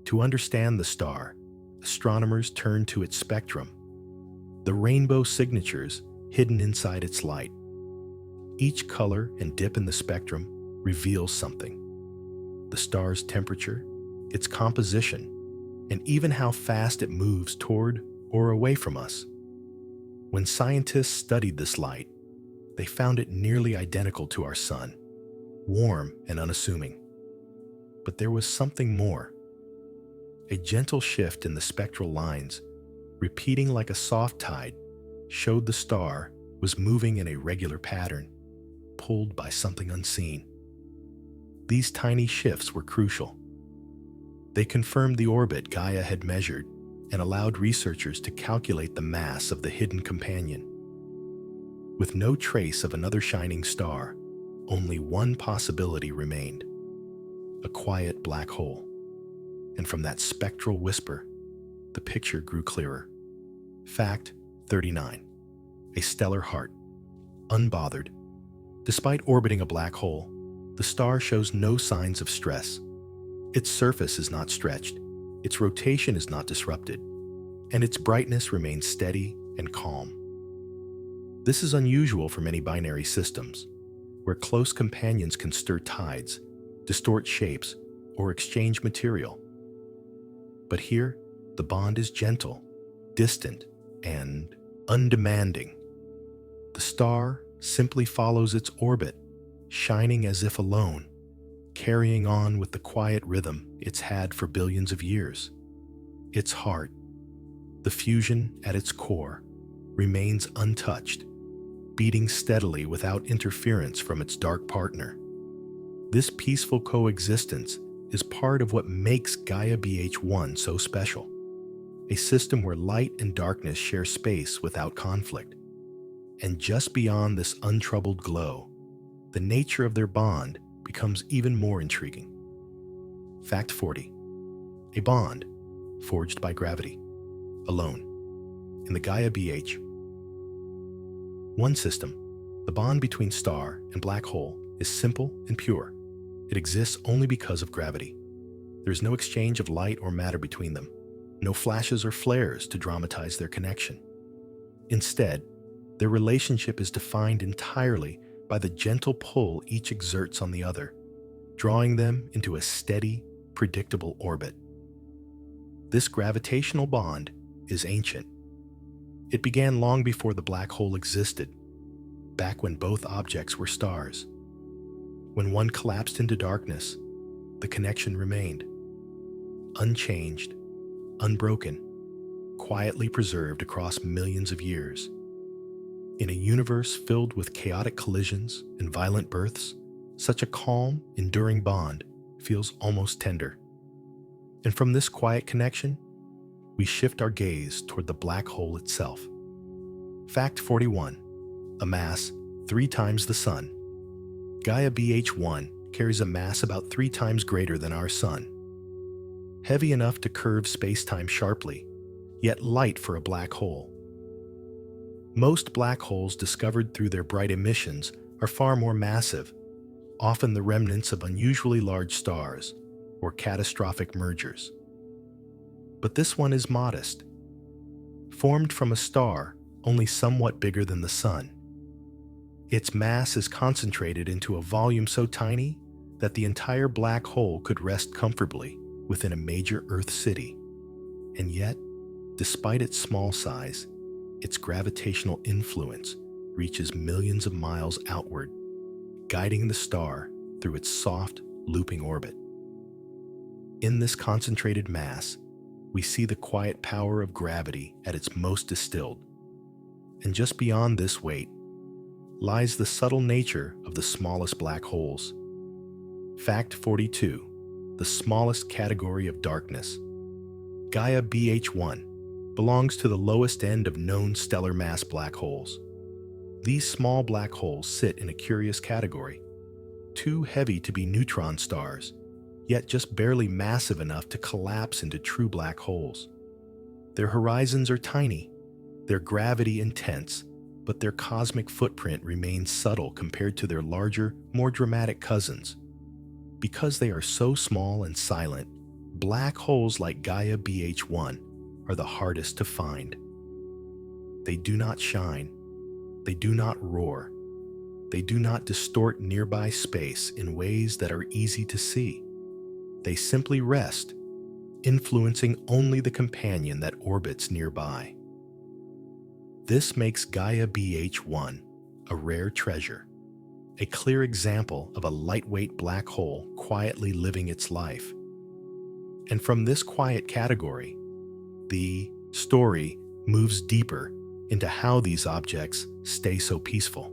To understand the star, astronomers turn to its spectrum, the rainbow signatures hidden inside its light. Each color and dip in the spectrum reveals something: the star's temperature, its composition, and even how fast it moves toward or away from us. When scientists studied this light, they found it nearly identical to our sun, warm and unassuming. But there was something more. A gentle shift in the spectral lines, repeating like a soft tide, showed the star was moving in a regular pattern, pulled by something unseen. These tiny shifts were crucial. They confirmed the orbit Gaia had measured and allowed researchers to calculate the mass of the hidden companion. With no trace of another shining star, only one possibility remained: a quiet black hole. And from that spectral whisper, the picture grew clearer. Fact 39. A stellar heart. Unbothered. Despite orbiting a black hole, the star shows no signs of stress. Its surface is not stretched, its rotation is not disrupted, and its brightness remains steady and calm. This is unusual for many binary systems, where close companions can stir tides, distort shapes, or exchange material. But here, the bond is gentle, distant, and undemanding. The star simply follows its orbit, shining as if alone, carrying on with the quiet rhythm it's had for billions of years. Its heart, the fusion at its core, remains untouched, beating steadily without interference from its dark partner. This peaceful coexistence is part of what makes Gaia BH1 so special, a system where light and darkness share space without conflict. And just beyond this untroubled glow, the nature of their bond becomes even more intriguing. Fact 40. A bond forged by gravity, alone, in the Gaia BH. One system, the bond between star and black hole, is simple and pure. It exists only because of gravity. There is no exchange of light or matter between them, no flashes or flares to dramatize their connection. Instead, their relationship is defined entirely by the gentle pull each exerts on the other, drawing them into a steady, predictable orbit. This gravitational bond is ancient. It began long before the black hole existed, back when both objects were stars. When one collapsed into darkness, the connection remained, unchanged, unbroken, quietly preserved across millions of years. In a universe filled with chaotic collisions and violent births, such a calm, enduring bond feels almost tender. And from this quiet connection, we shift our gaze toward the black hole itself. Fact 41. A mass 3 times the Sun. Gaia BH1 carries a mass about 3 times greater than our Sun. Heavy enough to curve space-time sharply, yet light for a black hole. Most black holes discovered through their bright emissions are far more massive, often the remnants of unusually large stars or catastrophic mergers. But this one is modest. Formed from a star only somewhat bigger than the Sun. Its mass is concentrated into a volume so tiny that the entire black hole could rest comfortably within a major Earth city. And yet, despite its small size, its gravitational influence reaches millions of miles outward, guiding the star through its soft, looping orbit. In this concentrated mass, we see the quiet power of gravity at its most distilled. And just beyond this weight lies the subtle nature of the smallest black holes. Fact 42. The smallest category of darkness. Gaia BH1 belongs to the lowest end of known stellar mass black holes. These small black holes sit in a curious category, too heavy to be neutron stars, yet just barely massive enough to collapse into true black holes. Their horizons are tiny, their gravity intense, but their cosmic footprint remains subtle compared to their larger, more dramatic cousins. Because they are so small and silent, black holes like Gaia BH1 are the hardest to find. They do not shine. They do not roar. They do not distort nearby space in ways that are easy to see. They simply rest, influencing only the companion that orbits nearby. This makes Gaia BH1 a rare treasure, a clear example of a lightweight black hole quietly living its life. And from this quiet category, the story moves deeper into how these objects stay so peaceful.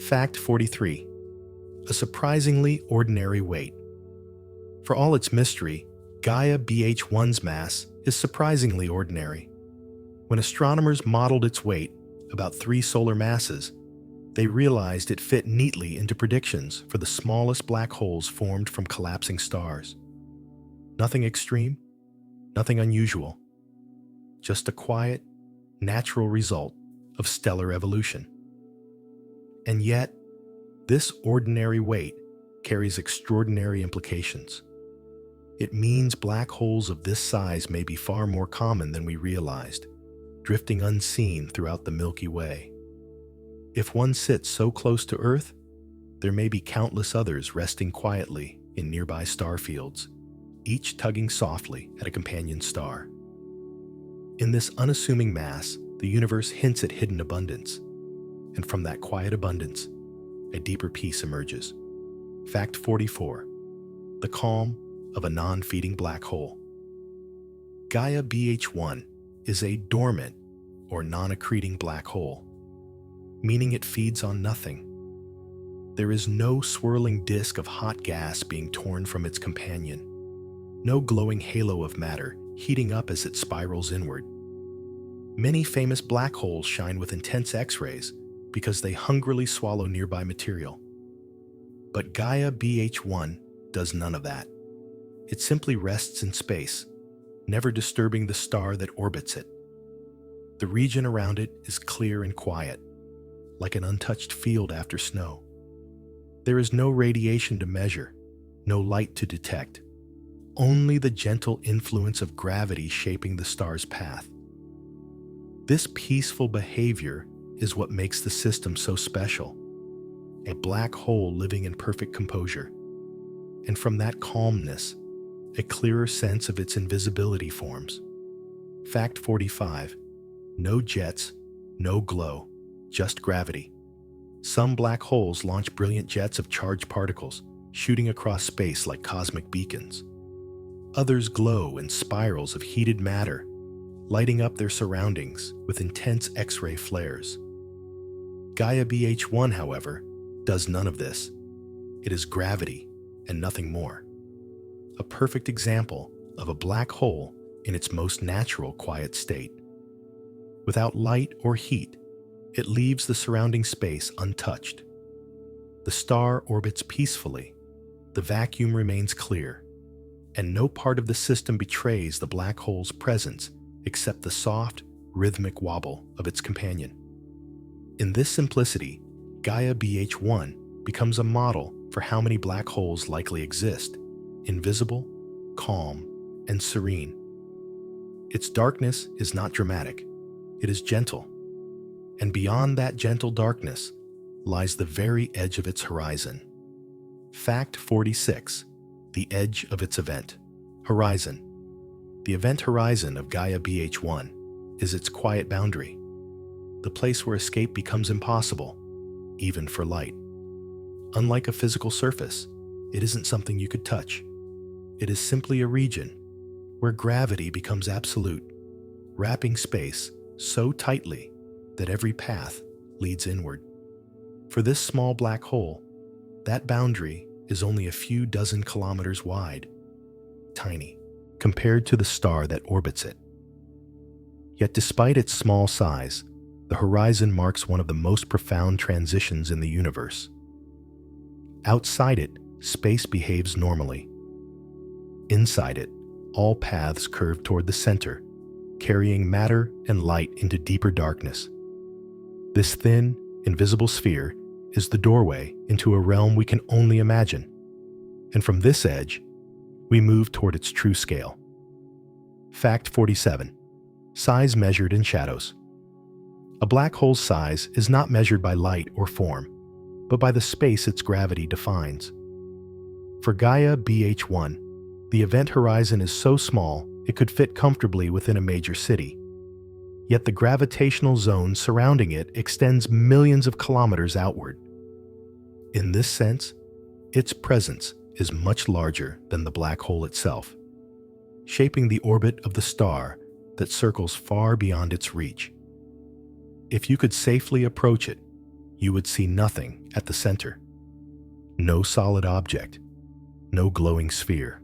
Fact 43. A surprisingly ordinary weight. For all its mystery, Gaia BH1's mass is surprisingly ordinary. When astronomers modeled its weight, about 3 solar masses, they realized it fit neatly into predictions for the smallest black holes formed from collapsing stars. Nothing extreme, nothing unusual, just a quiet, natural result of stellar evolution. And yet, this ordinary weight carries extraordinary implications. It means black holes of this size may be far more common than we realized, drifting unseen throughout the Milky Way. If one sits so close to Earth, there may be countless others resting quietly in nearby star fields, each tugging softly at a companion star. In this unassuming mass, the universe hints at hidden abundance, and from that quiet abundance, a deeper peace emerges. Fact 44. The calm of a non-feeding black hole. Gaia BH1 is a dormant or non-accreting black hole, meaning it feeds on nothing. There is no swirling disk of hot gas being torn from its companion, no glowing halo of matter heating up as it spirals inward. Many famous black holes shine with intense X-rays because they hungrily swallow nearby material. But Gaia BH1 does none of that. It simply rests in space, never disturbing the star that orbits it. The region around it is clear and quiet, like an untouched field after snow. There is no radiation to measure, no light to detect, only the gentle influence of gravity shaping the star's path. This peaceful behavior is what makes the system so special, a black hole living in perfect composure. And from that calmness, a clearer sense of its invisibility forms. Fact 45. No jets, no glow, just gravity. Some black holes launch brilliant jets of charged particles, shooting across space like cosmic beacons. Others glow in spirals of heated matter, lighting up their surroundings with intense X-ray flares. Gaia BH1, however, does none of this. It is gravity and nothing more. A perfect example of a black hole in its most natural quiet state. Without light or heat, it leaves the surrounding space untouched. The star orbits peacefully, the vacuum remains clear, and no part of the system betrays the black hole's presence except the soft, rhythmic wobble of its companion. In this simplicity, Gaia BH1 becomes a model for how many black holes likely exist: invisible, calm, and serene. Its darkness is not dramatic, it is gentle. And beyond that gentle darkness lies the very edge of its horizon. Fact 46. The edge of its event. Horizon. The event horizon of Gaia BH1 is its quiet boundary, the place where escape becomes impossible, even for light. Unlike a physical surface, it isn't something you could touch. It is simply a region where gravity becomes absolute, wrapping space so tightly that every path leads inward. For this small black hole, that boundary is only a few dozen kilometers wide, tiny, compared to the star that orbits it. Yet despite its small size, the horizon marks one of the most profound transitions in the universe. Outside it, space behaves normally. Inside it, all paths curve toward the center, carrying matter and light into deeper darkness. This thin, invisible sphere is the doorway into a realm we can only imagine. And from this edge, we move toward its true scale. Fact 47. Size measured in shadows. A black hole's size is not measured by light or form, but by the space its gravity defines. For Gaia BH1, the event horizon is so small it could fit comfortably within a major city. Yet the gravitational zone surrounding it extends millions of kilometers outward. In this sense, its presence is much larger than the black hole itself, shaping the orbit of the star that circles far beyond its reach. If you could safely approach it, you would see nothing at the center. No solid object, no glowing sphere,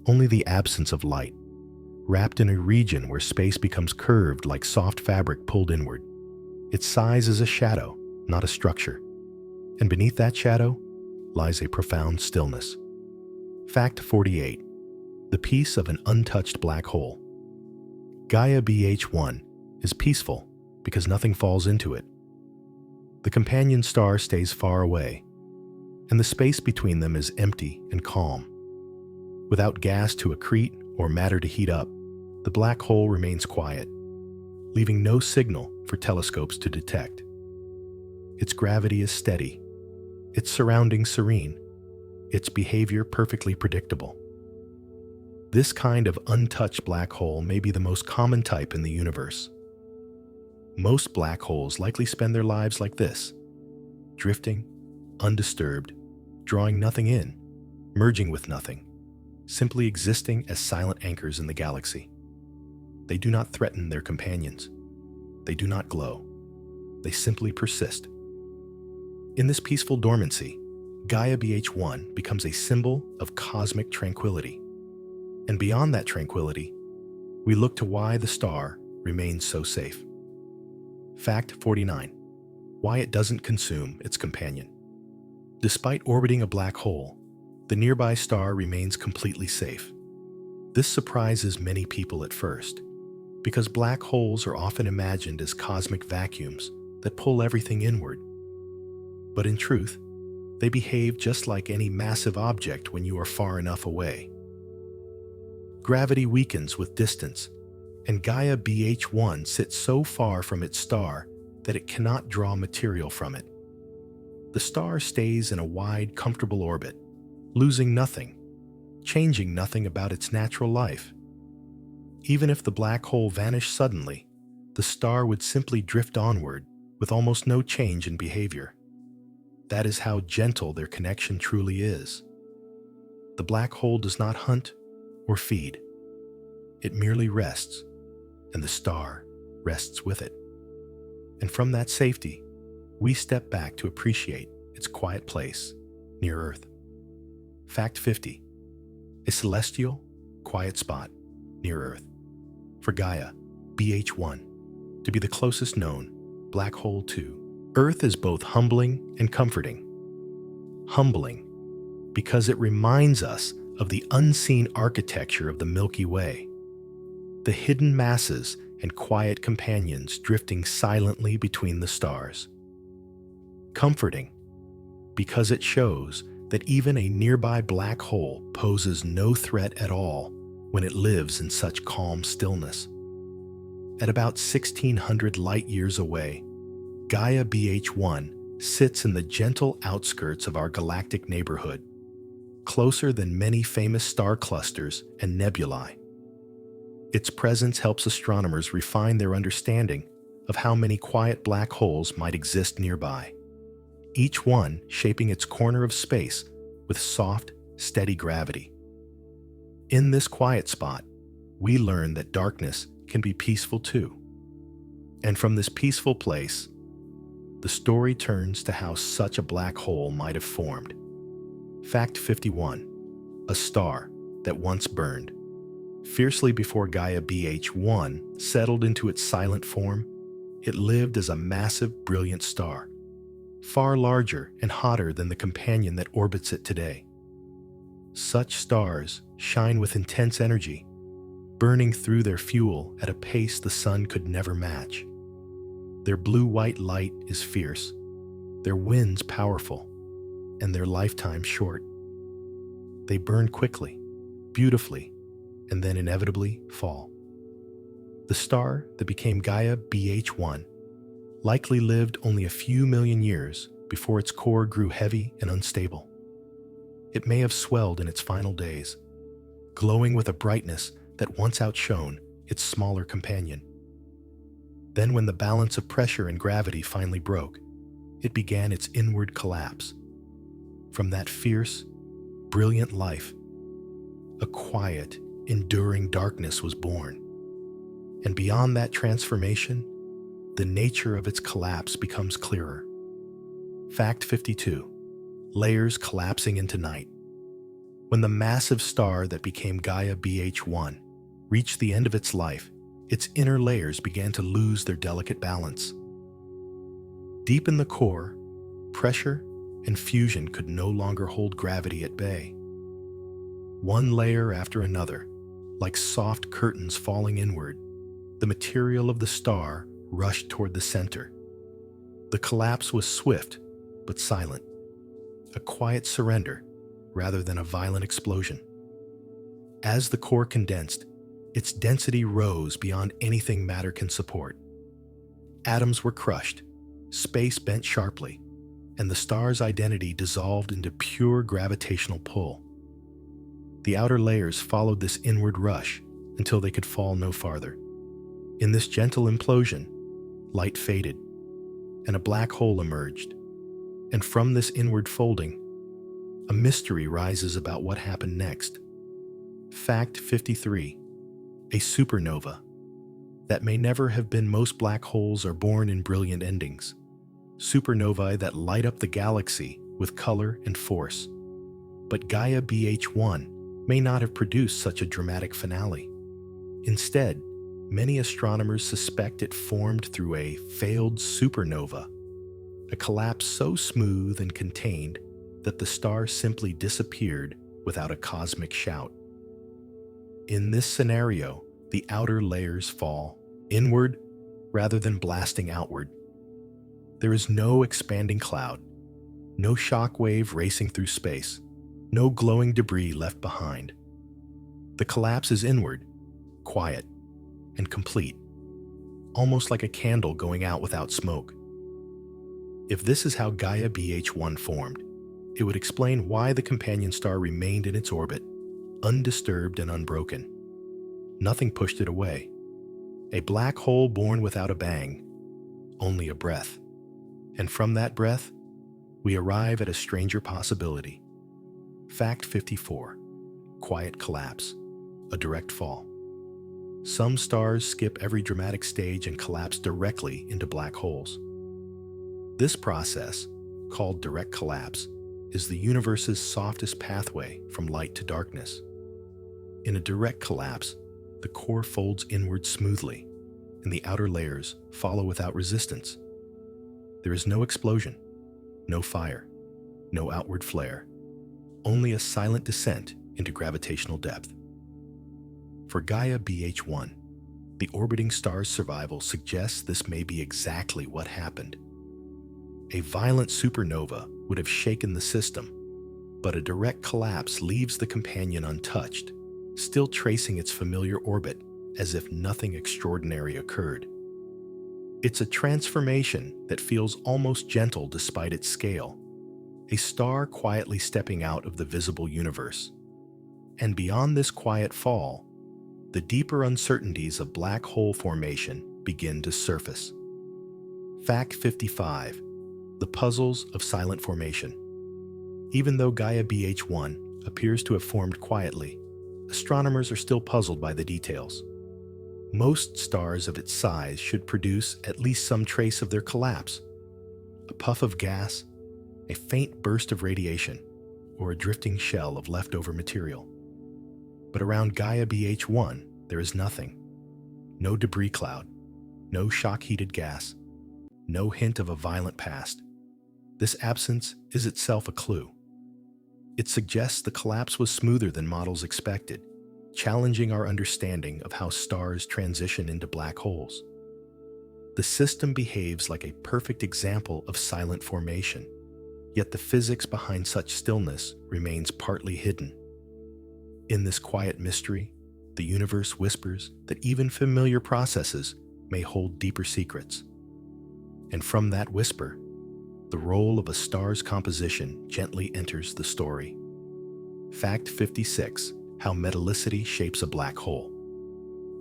only the absence of light, wrapped in a region where space becomes curved like soft fabric pulled inward. Its size is a shadow, not a structure. And beneath that shadow lies a profound stillness. Fact 48. The peace of an untouched black hole. Gaia BH1 is peaceful because nothing falls into it. The companion star stays far away, and the space between them is empty and calm. Without gas to accrete or matter to heat up, the black hole remains quiet, leaving no signal for telescopes to detect. Its gravity is steady, its surroundings serene, its behavior perfectly predictable. This kind of untouched black hole may be the most common type in the universe. Most black holes likely spend their lives like this, drifting, undisturbed, drawing nothing in, merging with nothing, simply existing as silent anchors in the galaxy. They do not threaten their companions. They do not glow. They simply persist. In this peaceful dormancy, Gaia BH1 becomes a symbol of cosmic tranquility. And beyond that tranquility, we look to why the star remains so safe. Fact 49. Why it doesn't consume its companion. Despite orbiting a black hole, the nearby star remains completely safe. This surprises many people at first, because black holes are often imagined as cosmic vacuums that pull everything inward. But in truth, they behave just like any massive object when you are far enough away. Gravity weakens with distance, and Gaia BH1 sits so far from its star that it cannot draw material from it. The star stays in a wide, comfortable orbit, losing nothing, changing nothing about its natural life. Even if the black hole vanished suddenly, the star would simply drift onward with almost no change in behavior. That is how gentle their connection truly is. The black hole does not hunt or feed. It merely rests, and the star rests with it. And from that safety, we step back to appreciate its quiet place near Earth. Fact 50. A celestial, quiet spot near Earth. for Gaia, BH1, to be the closest known black hole to Earth is both humbling and comforting. Humbling because it reminds us of the unseen architecture of the Milky Way, the hidden masses and quiet companions drifting silently between the stars. Comforting because it shows that even a nearby black hole poses no threat at all when it lives in such calm stillness. At about 1,600 light-years away, Gaia BH1 sits in the gentle outskirts of our galactic neighborhood, closer than many famous star clusters and nebulae. Its presence helps astronomers refine their understanding of how many quiet black holes might exist nearby, each one shaping its corner of space with soft, steady gravity. In this quiet spot, we learn that darkness can be peaceful too. And from this peaceful place, the story turns to how such a black hole might have formed. Fact 51. A star that once burned. Fiercely before Gaia BH1 settled into its silent form, it lived as a massive, brilliant star, far larger and hotter than the companion that orbits it today. Such stars shine with intense energy, burning through their fuel at a pace the sun could never match. Their blue-white light is fierce, their winds powerful, and their lifetime short. They burn quickly, beautifully, and then inevitably fall. The star that became Gaia BH1 likely lived only a few million years before its core grew heavy and unstable. It may have swelled in its final days, glowing with a brightness that once outshone its smaller companion. Then when the balance of pressure and gravity finally broke, it began its inward collapse. From that fierce, brilliant life, a quiet, enduring darkness was born. And beyond that transformation, the nature of its collapse becomes clearer. Fact 52. Layers collapsing into night. When the massive star that became Gaia BH1 reached the end of its life, its inner layers began to lose their delicate balance. Deep in the core, pressure and fusion could no longer hold gravity at bay. One layer after another, like soft curtains falling inward, the material of the star rushed toward the center. The collapse was swift but silent, a quiet surrender rather than a violent explosion. As the core condensed, its density rose beyond anything matter can support. Atoms were crushed, space bent sharply, and the star's identity dissolved into pure gravitational pull. The outer layers followed this inward rush until they could fall no farther. In this gentle implosion, light faded, and a black hole emerged. And from this inward folding, a mystery rises about what happened next. Fact 53. A supernova. That may never have been. Most black holes are born in brilliant endings. Supernovae that light up the galaxy with color and force. But Gaia BH1 may not have produced such a dramatic finale. Instead, many astronomers suspect it formed through a failed supernova, a collapse so smooth and contained that the star simply disappeared without a cosmic shout. In this scenario, the outer layers fall inward rather than blasting outward. There is no expanding cloud, no shock wave racing through space, no glowing debris left behind. The collapse is inward, quiet, and complete, almost like a candle going out without smoke. If this is how Gaia BH1 formed, it would explain why the companion star remained in its orbit, undisturbed and unbroken. Nothing pushed it away. A black hole born without a bang, only a breath. And from that breath, we arrive at a stranger possibility. Fact 54. Quiet collapse, a direct fall. Some stars skip every dramatic stage and collapse directly into black holes. This process, called direct collapse, is the universe's softest pathway from light to darkness. In a direct collapse, The core folds inward smoothly, and the outer layers follow without resistance. There is no explosion, no fire, no outward flare, only a silent descent into gravitational depth. For Gaia BH1, the orbiting star's survival suggests this may be exactly what happened. A violent supernova would have shaken the system, but a direct collapse leaves the companion untouched, still tracing its familiar orbit as if nothing extraordinary occurred. It's a transformation that feels almost gentle despite its scale, a star quietly stepping out of the visible universe. And beyond this quiet fall, the deeper uncertainties of black hole formation begin to surface. Fact 55. The puzzles of silent formation. Even though Gaia BH1 appears to have formed quietly, astronomers are still puzzled by the details. Most stars of its size should produce at least some trace of their collapse. A puff of gas, a faint burst of radiation, or a drifting shell of leftover material. But around Gaia BH1, there is nothing. No debris cloud, no shock-heated gas, no hint of a violent past. This absence is itself a clue. It suggests the collapse was smoother than models expected, challenging our understanding of how stars transition into black holes. The system behaves like a perfect example of silent formation, yet the physics behind such stillness remains partly hidden. In this quiet mystery, the universe whispers that even familiar processes may hold deeper secrets. And from that whisper, the role of a star's composition gently enters the story. Fact 56. How metallicity shapes a black hole.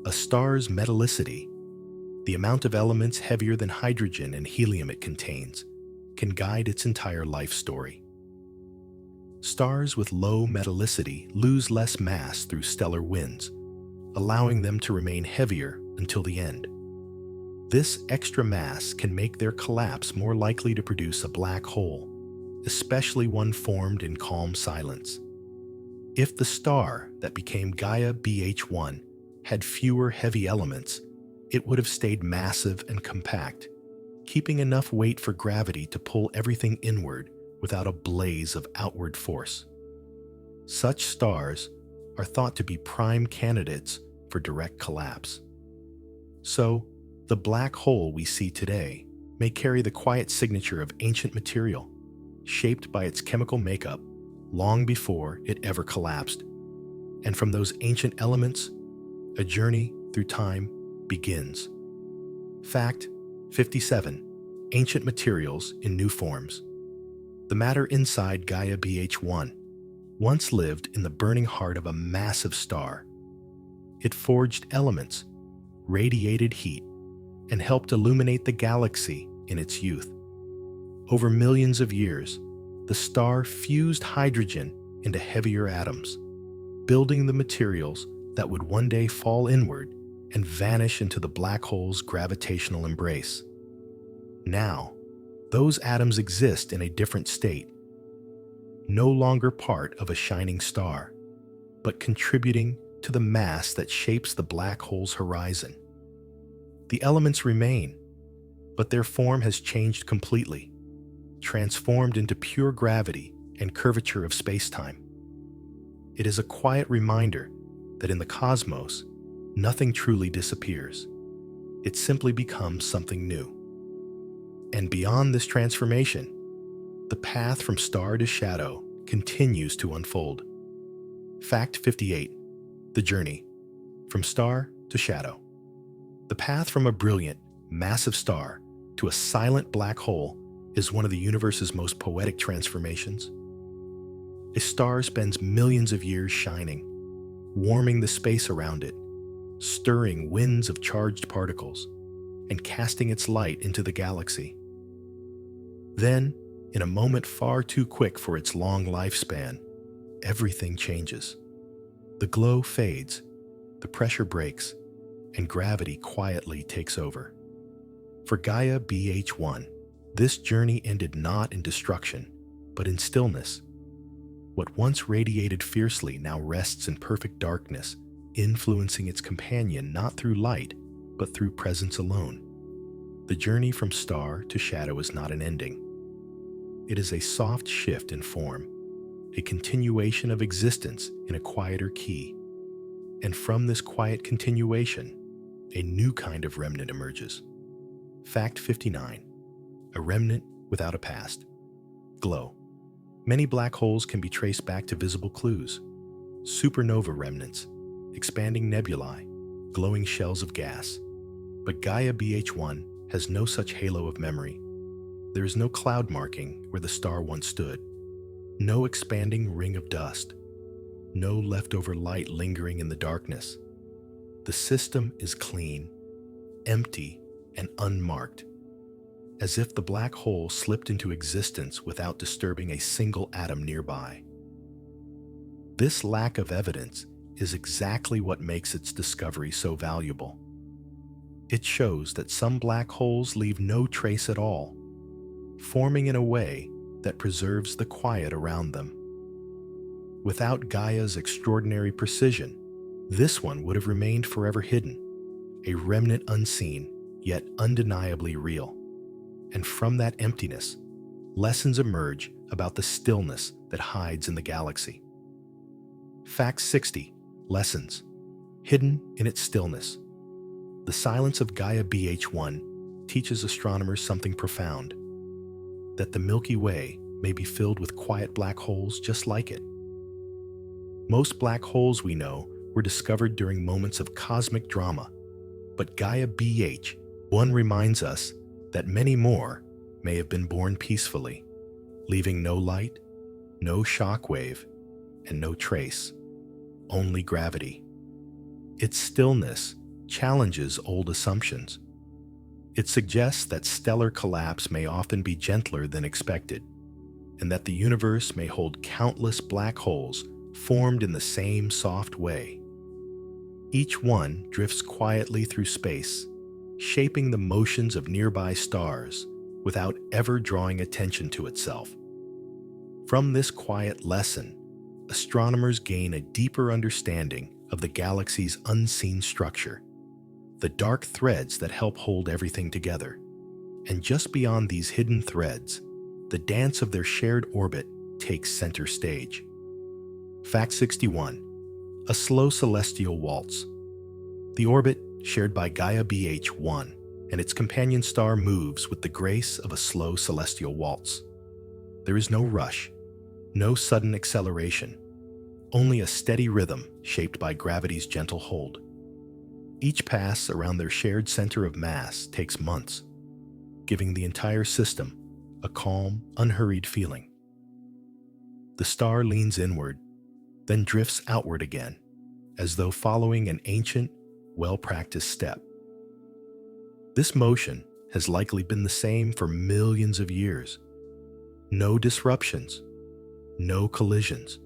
A star's metallicity, the amount of elements heavier than hydrogen and helium it contains, can guide its entire life story. Stars with low metallicity lose less mass through stellar winds, allowing them to remain heavier until the end. This extra mass can make their collapse more likely to produce a black hole, especially one formed in calm silence. If the star that became Gaia BH1 had fewer heavy elements, it would have stayed massive and compact, keeping enough weight for gravity to pull everything inward without a blaze of outward force. Such stars are thought to be prime candidates for direct collapse. So, the black hole we see today may carry the quiet signature of ancient material, shaped by its chemical makeup long before it ever collapsed. And from those ancient elements, a journey through time begins. Fact 57. Ancient materials in new forms. The matter inside Gaia BH1 once lived in the burning heart of a massive star. It forged elements, radiated heat, and helped illuminate the galaxy in its youth. Over millions of years, the star fused hydrogen into heavier atoms, building the materials that would one day fall inward and vanish into the black hole's gravitational embrace. Now, those atoms exist in a different state, no longer part of a shining star, but contributing to the mass that shapes the black hole's horizon. The elements remain, but their form has changed completely, transformed into pure gravity and curvature of space-time. It is a quiet reminder that in the cosmos, nothing truly disappears. It simply becomes something new. And beyond this transformation, the path from star to shadow continues to unfold. Fact 58. The journey from star to shadow. The path from a brilliant, massive star to a silent black hole is one of the universe's most poetic transformations. A star spends millions of years shining, warming the space around it, stirring winds of charged particles, and casting its light into the galaxy. Then, in a moment far too quick for its long lifespan, everything changes. The glow fades, the pressure breaks, and gravity quietly takes over. For Gaia BH1, this journey ended not in destruction, but in stillness. What once radiated fiercely now rests in perfect darkness, influencing its companion not through light, but through presence alone. The journey from star to shadow is not an ending. It is a soft shift in form, a continuation of existence in a quieter key. And from this quiet continuation, a new kind of remnant emerges. Fact 59. A remnant without a past. Glow. Many black holes can be traced back to visible clues. Supernova remnants, expanding nebulae, glowing shells of gas. But Gaia BH1 has no such halo of memory. There is no cloud marking where the star once stood, no expanding ring of dust, no leftover light lingering in the darkness. The system is clean, empty, and unmarked, as if the black hole slipped into existence without disturbing a single atom nearby. This lack of evidence is exactly what makes its discovery so valuable. It shows that some black holes leave no trace at all, forming in a way that preserves the quiet around them. Without Gaia's extraordinary precision, this one would have remained forever hidden, a remnant unseen, yet undeniably real. And from that emptiness, lessons emerge about the stillness that hides in the galaxy. Fact 60. Lessons. Hidden in its stillness. The silence of Gaia BH1 teaches astronomers something profound, that the Milky Way may be filled with quiet black holes just like it. Most black holes we know were discovered during moments of cosmic drama, but Gaia BH1 reminds us that many more may have been born peacefully, leaving no light, no shockwave, and no trace, only gravity. Its stillness challenges old assumptions. It suggests that stellar collapse may often be gentler than expected, and that the universe may hold countless black holes formed in the same soft way. Each one drifts quietly through space, shaping the motions of nearby stars without ever drawing attention to itself. From this quiet lesson, astronomers gain a deeper understanding of the galaxy's unseen structure, the dark threads that help hold everything together. And just beyond these hidden threads, the dance of their shared orbit takes center stage. Fact 61. A slow celestial waltz. The orbit, shared by Gaia BH1 and its companion star, moves with the grace of a slow celestial waltz. There is no rush, no sudden acceleration, only a steady rhythm shaped by gravity's gentle hold. Each pass around their shared center of mass takes months, giving the entire system a calm, unhurried feeling. The star leans inward, then drifts outward again, as though following an ancient, well-practiced step. This motion has likely been the same for millions of years. No disruptions, no collisions.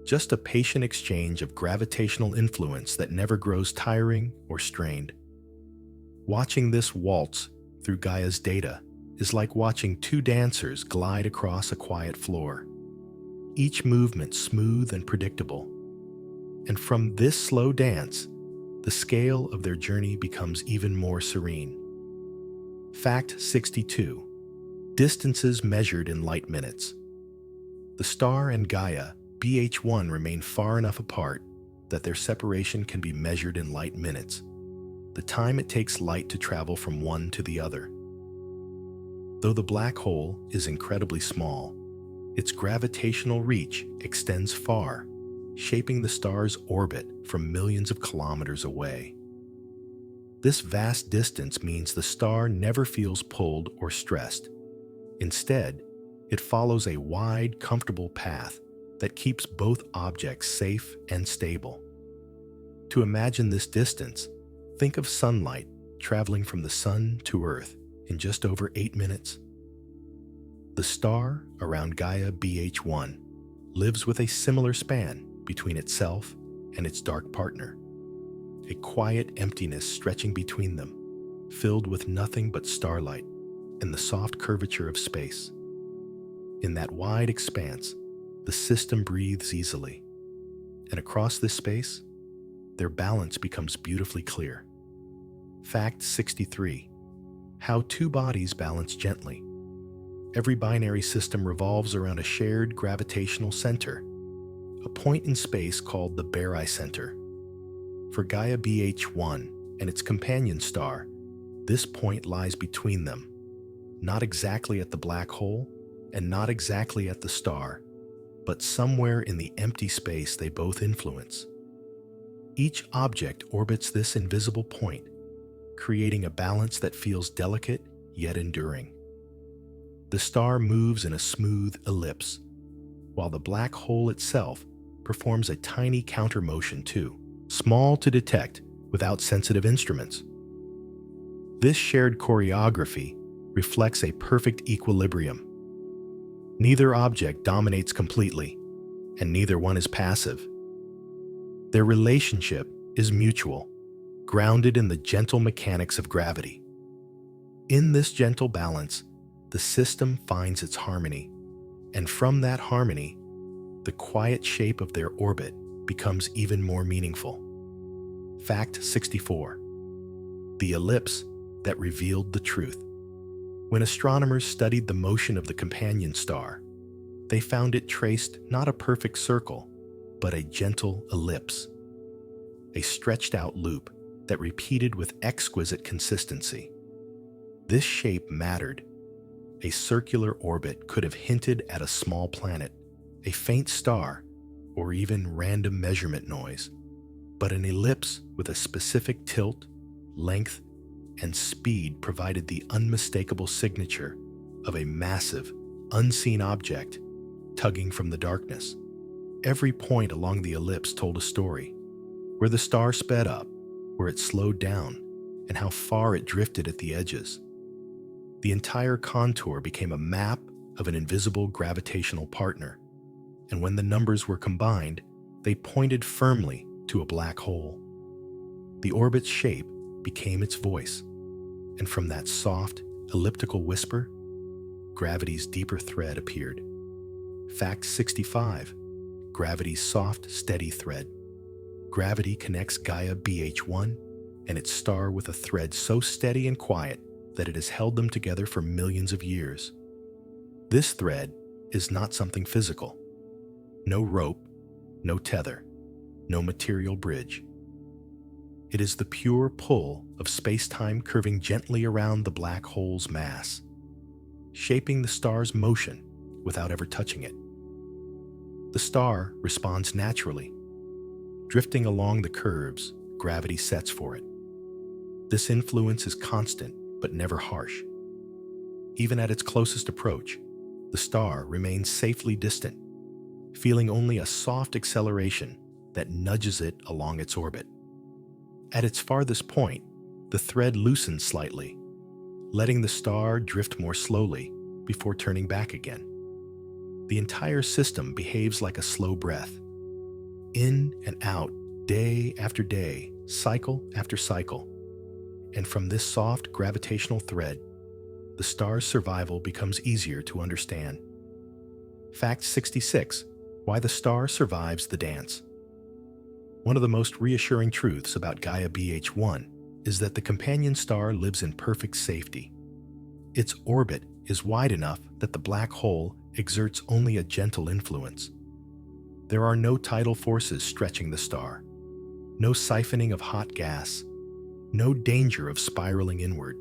Just a patient exchange of gravitational influence that never grows tiring or strained. Watching this waltz through Gaia's data is like watching two dancers glide across a quiet floor, each movement smooth and predictable. And from this slow dance, the scale of their journey becomes even more serene. Fact 62. Distances measured in light minutes. The star and Gaia BH1 remain far enough apart that their separation can be measured in light minutes, the time it takes light to travel from one to the other. Though the black hole is incredibly small, its gravitational reach extends far, shaping the star's orbit from millions of kilometers away. This vast distance means the star never feels pulled or stressed. Instead, it follows a wide, comfortable path that keeps both objects safe and stable. To imagine this distance, think of sunlight traveling from the sun to Earth in just over 8 minutes. The star around Gaia BH1 lives with a similar span between itself and its dark partner, a quiet emptiness stretching between them, filled with nothing but starlight and the soft curvature of space. In that wide expanse, the system breathes easily, and across this space, their balance becomes beautifully clear. Fact 63. How two bodies balance gently. Every binary system revolves around a shared gravitational center, a point in space called the barycenter. For Gaia BH1 and its companion star, this point lies between them, not exactly at the black hole and not exactly at the star, but somewhere in the empty space they both influence. Each object orbits this invisible point, creating a balance that feels delicate yet enduring. The star moves in a smooth ellipse, while the black hole itself performs a tiny counter-motion too, small to detect without sensitive instruments. This shared choreography reflects a perfect equilibrium. Neither object dominates completely, and neither one is passive. Their relationship is mutual, grounded in the gentle mechanics of gravity. In this gentle balance, the system finds its harmony, and from that harmony, the quiet shape of their orbit becomes even more meaningful. Fact 64. The ellipse that revealed the truth. When astronomers studied the motion of the companion star, they found it traced not a perfect circle, but a gentle ellipse, a stretched-out loop that repeated with exquisite consistency. This shape mattered. A circular orbit could have hinted at a small planet, a faint star, or even random measurement noise. But an ellipse with a specific tilt, length, and speed provided the unmistakable signature of a massive, unseen object tugging from the darkness. Every point along the ellipse told a story, where the star sped up, where it slowed down, and how far it drifted at the edges. The entire contour became a map of an invisible gravitational partner, and when the numbers were combined, they pointed firmly to a black hole. The orbit's shape became its voice, and from that soft, elliptical whisper, gravity's deeper thread appeared. Fact 65. Gravity's soft, steady thread. Gravity connects Gaia BH1 and its star with a thread so steady and quiet that it has held them together for millions of years. This thread is not something physical. No rope, no tether, no material bridge. It is the pure pull of space-time curving gently around the black hole's mass, shaping the star's motion without ever touching it. The star responds naturally, drifting along the curves gravity sets for it. This influence is constant but never harsh. Even at its closest approach, the star remains safely distant, feeling only a soft acceleration that nudges it along its orbit. At its farthest point, the thread loosens slightly, letting the star drift more slowly before turning back again. The entire system behaves like a slow breath, in and out, day after day, cycle after cycle. And from this soft gravitational thread, the star's survival becomes easier to understand. Fact 66. Why the star survives the dance. One of the most reassuring truths about Gaia BH1 is that the companion star lives in perfect safety. Its orbit is wide enough that the black hole exerts only a gentle influence. There are no tidal forces stretching the star, no siphoning of hot gas, no danger of spiraling inward.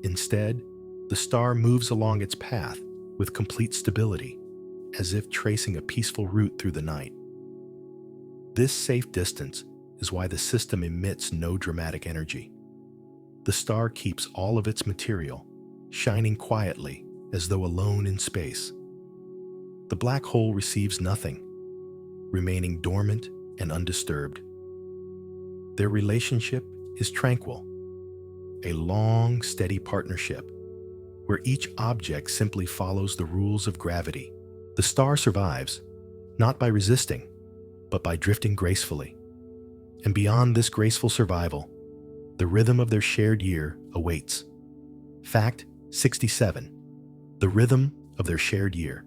Instead, the star moves along its path with complete stability, as if tracing a peaceful route through the night. This safe distance is why the system emits no dramatic energy. The star keeps all of its material, shining quietly as though alone in space. The black hole receives nothing, remaining dormant and undisturbed. Their relationship is tranquil, a long, steady partnership where each object simply follows the rules of gravity. The star survives, not by resisting, but by drifting gracefully. And beyond this graceful survival, the rhythm of their shared year awaits. Fact 67. The rhythm of their shared year.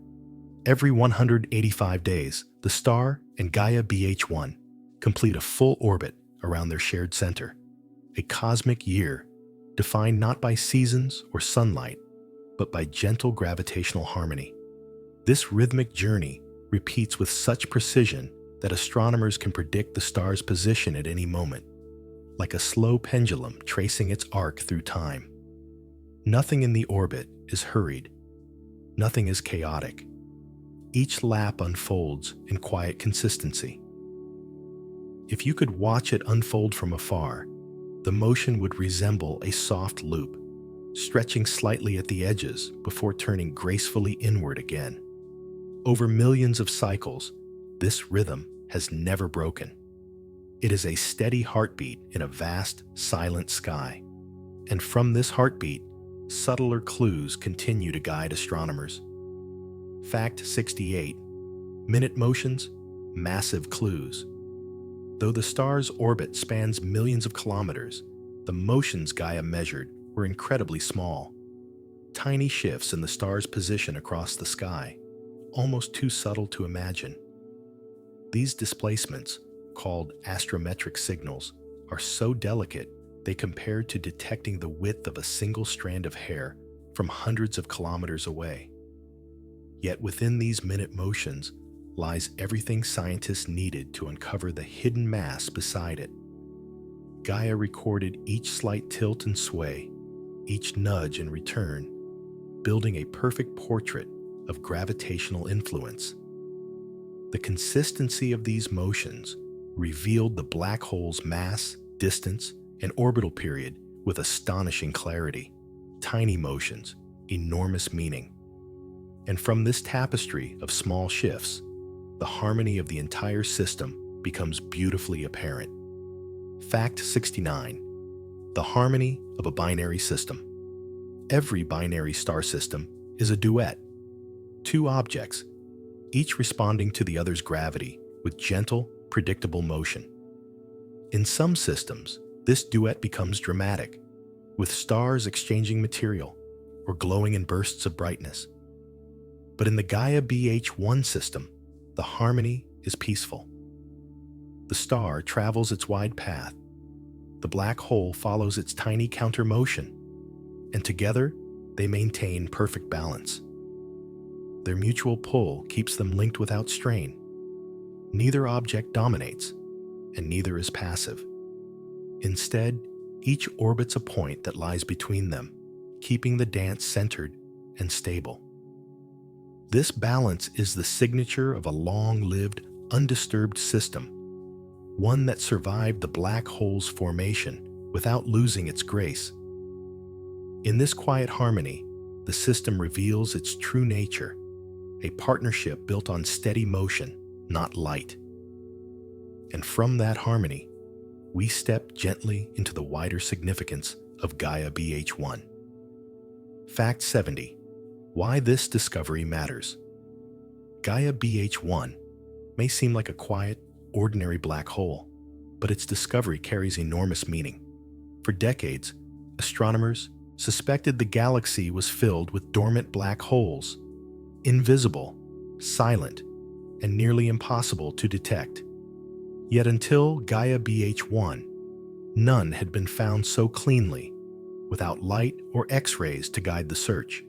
Every 185 days, the star and Gaia BH1 complete a full orbit around their shared center, a cosmic year defined not by seasons or sunlight, but by gentle gravitational harmony. This rhythmic journey repeats with such precision that astronomers can predict the star's position at any moment, like a slow pendulum tracing its arc through time. Nothing in the orbit is hurried. Nothing is chaotic. Each lap unfolds in quiet consistency. If you could watch it unfold from afar, the motion would resemble a soft loop, stretching slightly at the edges before turning gracefully inward again. Over millions of cycles, this rhythm has never broken. It is a steady heartbeat in a vast, silent sky. And from this heartbeat, subtler clues continue to guide astronomers. Fact 68. Minute motions, massive clues. Though the star's orbit spans millions of kilometers, the motions Gaia measured were incredibly small. Tiny shifts in the star's position across the sky, almost too subtle to imagine. These displacements, called astrometric signals, are so delicate they compare to detecting the width of a single strand of hair from hundreds of kilometers away. Yet within these minute motions lies everything scientists needed to uncover the hidden mass beside it. Gaia recorded each slight tilt and sway, each nudge and return, building a perfect portrait of gravitational influence. The consistency of these motions revealed the black hole's mass, distance, and orbital period with astonishing clarity. Tiny motions, enormous meaning. And from this tapestry of small shifts, the harmony of the entire system becomes beautifully apparent. Fact 69. The harmony of a binary system. Every binary star system is a duet. Two objects, each responding to the other's gravity with gentle, predictable motion. In some systems, this duet becomes dramatic, with stars exchanging material or glowing in bursts of brightness. But in the Gaia BH1 system, the harmony is peaceful. The star travels its wide path, the black hole follows its tiny counter motion, and together they maintain perfect balance. Their mutual pull keeps them linked without strain. Neither object dominates, and neither is passive. Instead, each orbits a point that lies between them, keeping the dance centered and stable. This balance is the signature of a long-lived, undisturbed system, one that survived the black hole's formation without losing its grace. In this quiet harmony, the system reveals its true nature, a partnership built on steady motion, not light. And from that harmony, we step gently into the wider significance of Gaia BH1. Fact 70. Why this discovery matters. Gaia BH1 may seem like a quiet, ordinary black hole, but its discovery carries enormous meaning. For decades, astronomers suspected the galaxy was filled with dormant black holes, invisible, silent, and nearly impossible to detect. Yet until Gaia BH1, none had been found so cleanly, without light or X-rays to guide the search.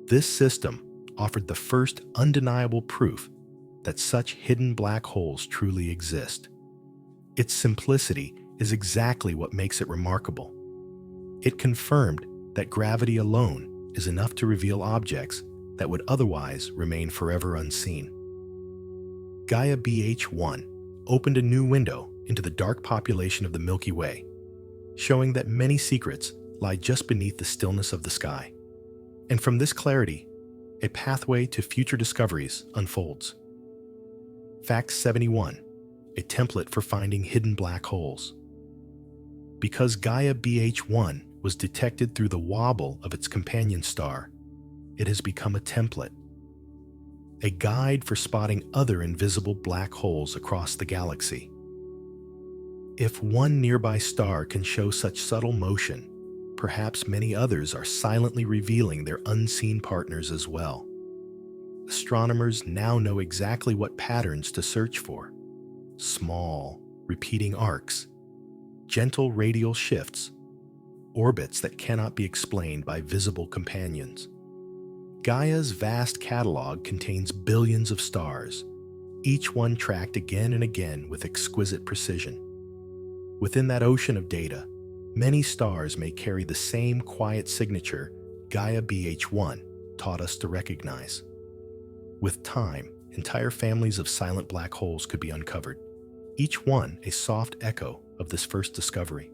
This system offered the first undeniable proof that such hidden black holes truly exist. Its simplicity is exactly what makes it remarkable. It confirmed that gravity alone is enough to reveal objects that would otherwise remain forever unseen. Gaia BH1 opened a new window into the dark population of the Milky Way, showing that many secrets lie just beneath the stillness of the sky. And from this clarity, a pathway to future discoveries unfolds. Fact 71. A template for finding hidden black holes. Because Gaia BH1 was detected through the wobble of its companion star, it has become a template, a guide for spotting other invisible black holes across the galaxy. If one nearby star can show such subtle motion, perhaps many others are silently revealing their unseen partners as well. Astronomers now know exactly what patterns to search for, small, repeating arcs, gentle radial shifts, orbits that cannot be explained by visible companions. Gaia's vast catalog contains billions of stars, each one tracked again and again with exquisite precision. Within that ocean of data, many stars may carry the same quiet signature Gaia BH1 taught us to recognize. With time, entire families of silent black holes could be uncovered, each one a soft echo of this first discovery.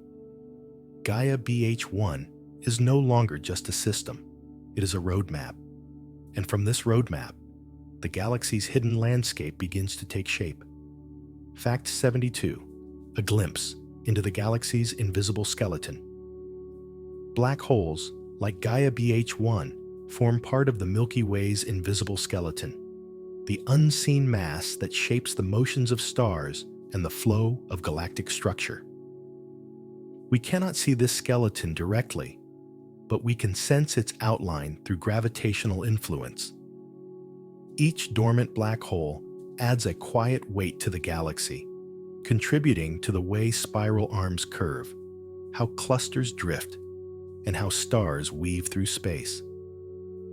Gaia BH1 is no longer just a system, it is a roadmap. And from this roadmap, the galaxy's hidden landscape begins to take shape. Fact 72, a glimpse into the galaxy's invisible skeleton. Black holes, like Gaia BH1, form part of the Milky Way's invisible skeleton, the unseen mass that shapes the motions of stars and the flow of galactic structure. We cannot see this skeleton directly, but we can sense its outline through gravitational influence. Each dormant black hole adds a quiet weight to the galaxy, contributing to the way spiral arms curve, how clusters drift, and how stars weave through space.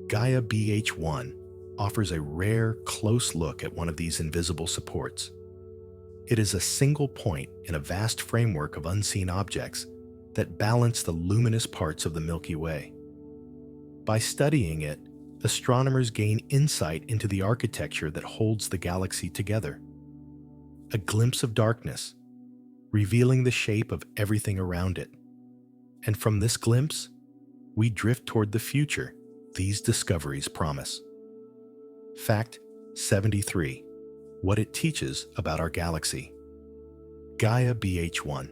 Gaia BH1 offers a rare, close look at one of these invisible supports. It is a single point in a vast framework of unseen objects that balance the luminous parts of the Milky Way. By studying it, astronomers gain insight into the architecture that holds the galaxy together. A glimpse of darkness, revealing the shape of everything around it. And from this glimpse, we drift toward the future these discoveries promise. Fact 73. What it teaches about our galaxy. Gaia BH1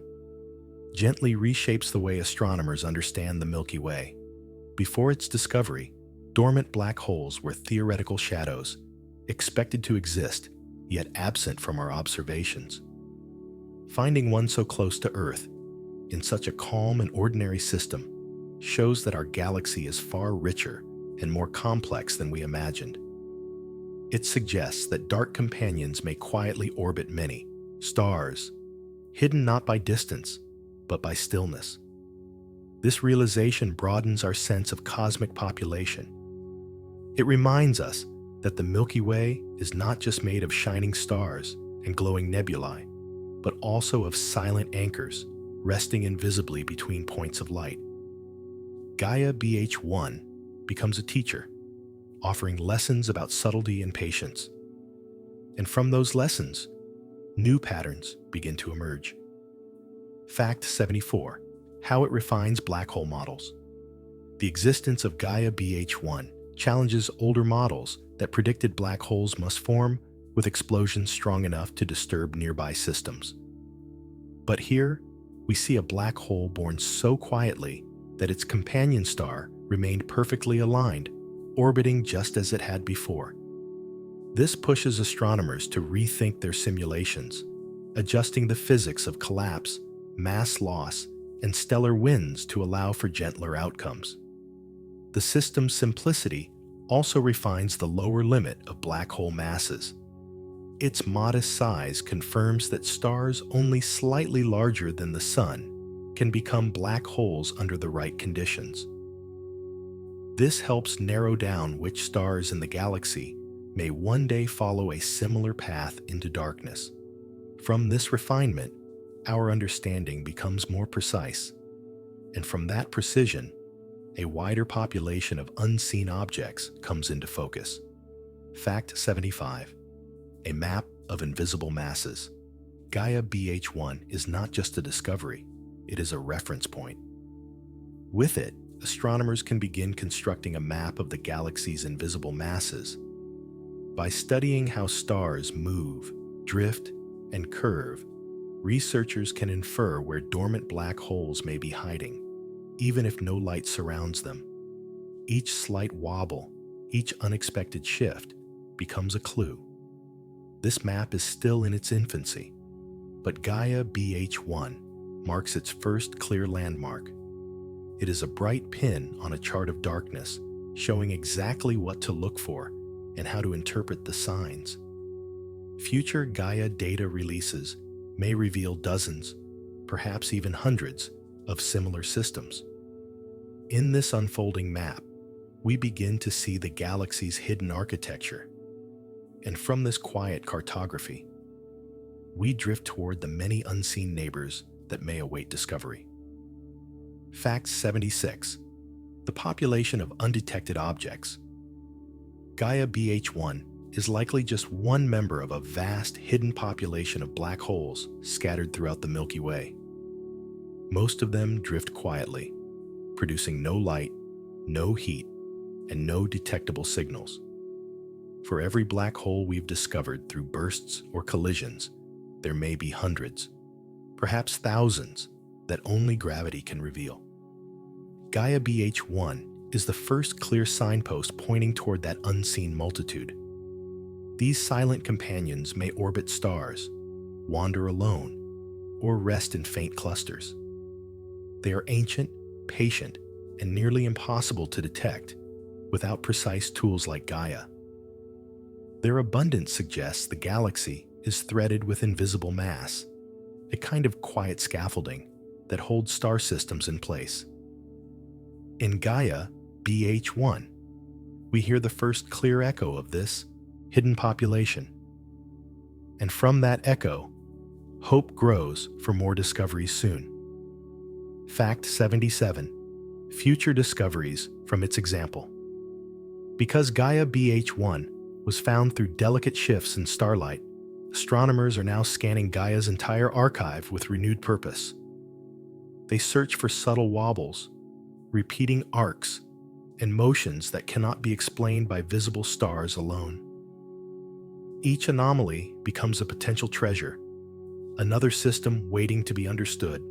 gently reshapes the way astronomers understand the Milky Way. Before its discovery, dormant black holes were theoretical shadows, expected to exist, yet absent from our observations. Finding one so close to Earth, in such a calm and ordinary system, shows that our galaxy is far richer and more complex than we imagined. It suggests that dark companions may quietly orbit many stars, hidden not by distance, but by stillness. This realization broadens our sense of cosmic population. It reminds us that the Milky Way is not just made of shining stars and glowing nebulae, but also of silent anchors resting invisibly between points of light. Gaia BH1 becomes a teacher, offering lessons about subtlety and patience. And from those lessons, new patterns begin to emerge. Fact 74. How it refines black hole models. The existence of Gaia BH1 challenges older models that predicted black holes must form with explosions strong enough to disturb nearby systems. But here, we see a black hole born so quietly that its companion star remained perfectly aligned, orbiting just as it had before. This pushes astronomers to rethink their simulations, adjusting the physics of collapse, mass loss, and stellar winds to allow for gentler outcomes. The system's simplicity also refines the lower limit of black hole masses. Its modest size confirms that stars only slightly larger than the Sun can become black holes under the right conditions. This helps narrow down which stars in the galaxy may one day follow a similar path into darkness. From this refinement, our understanding becomes more precise, and from that precision, a wider population of unseen objects comes into focus. Fact 75. A map of invisible masses. Gaia BH1 is not just a discovery, it is a reference point. With it, astronomers can begin constructing a map of the galaxy's invisible masses. By studying how stars move, drift, and curve, researchers can infer where dormant black holes may be hiding, even if no light surrounds them. Each slight wobble, each unexpected shift, becomes a clue. This map is still in its infancy, but Gaia BH1 marks its first clear landmark. It is a bright pin on a chart of darkness, showing exactly what to look for and how to interpret the signs. Future Gaia data releases may reveal dozens, perhaps even hundreds, of similar systems. In this unfolding map, we begin to see the galaxy's hidden architecture. And from this quiet cartography, we drift toward the many unseen neighbors that may await discovery. Fact 76. The population of undetected objects. Gaia BH1 is likely just one member of a vast hidden population of black holes scattered throughout the Milky Way. Most of them drift quietly, producing no light, no heat, and no detectable signals. For every black hole we've discovered through bursts or collisions, there may be hundreds, perhaps thousands, that only gravity can reveal. Gaia BH1 is the first clear signpost pointing toward that unseen multitude. These silent companions may orbit stars, wander alone, or rest in faint clusters. They are ancient, patient, and nearly impossible to detect without precise tools like Gaia. Their abundance suggests the galaxy is threaded with invisible mass, a kind of quiet scaffolding that holds star systems in place. In Gaia BH1, we hear the first clear echo of this hidden population. And from that echo, hope grows for more discoveries soon. Fact 77. Future discoveries from its example. Because Gaia BH1 was found through delicate shifts in starlight, astronomers are now scanning Gaia's entire archive with renewed purpose. They search for subtle wobbles, repeating arcs, and motions that cannot be explained by visible stars alone. Each anomaly becomes a potential treasure, another system waiting to be understood.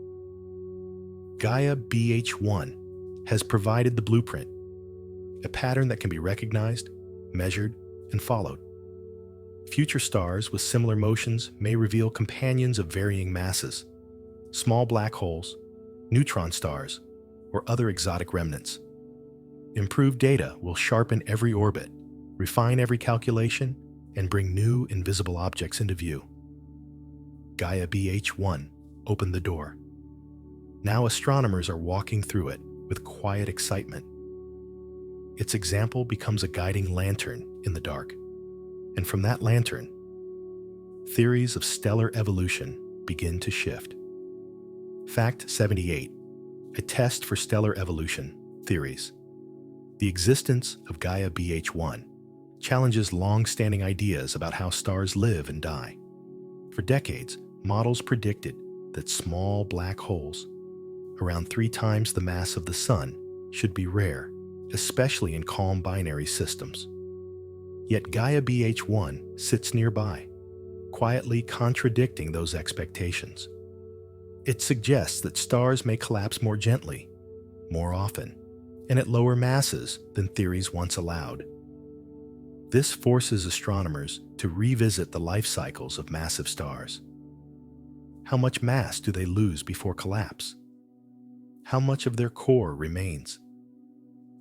Gaia BH1 has provided the blueprint, a pattern that can be recognized, measured, and followed. Future stars with similar motions may reveal companions of varying masses, small black holes, neutron stars, or other exotic remnants. Improved data will sharpen every orbit, refine every calculation, and bring new invisible objects into view. Gaia BH1 opened the door. Now astronomers are walking through it with quiet excitement. Its example becomes a guiding lantern in the dark. And from that lantern, theories of stellar evolution begin to shift. Fact 78. A test for stellar evolution theories. The existence of Gaia BH1 challenges long-standing ideas about how stars live and die. For decades, models predicted that small black holes, around 3 times the mass of the Sun, should be rare, especially in calm binary systems. Yet Gaia BH1 sits nearby, quietly contradicting those expectations. It suggests that stars may collapse more gently, more often, and at lower masses than theories once allowed. This forces astronomers to revisit the life cycles of massive stars. How much mass do they lose before collapse? How much of their core remains?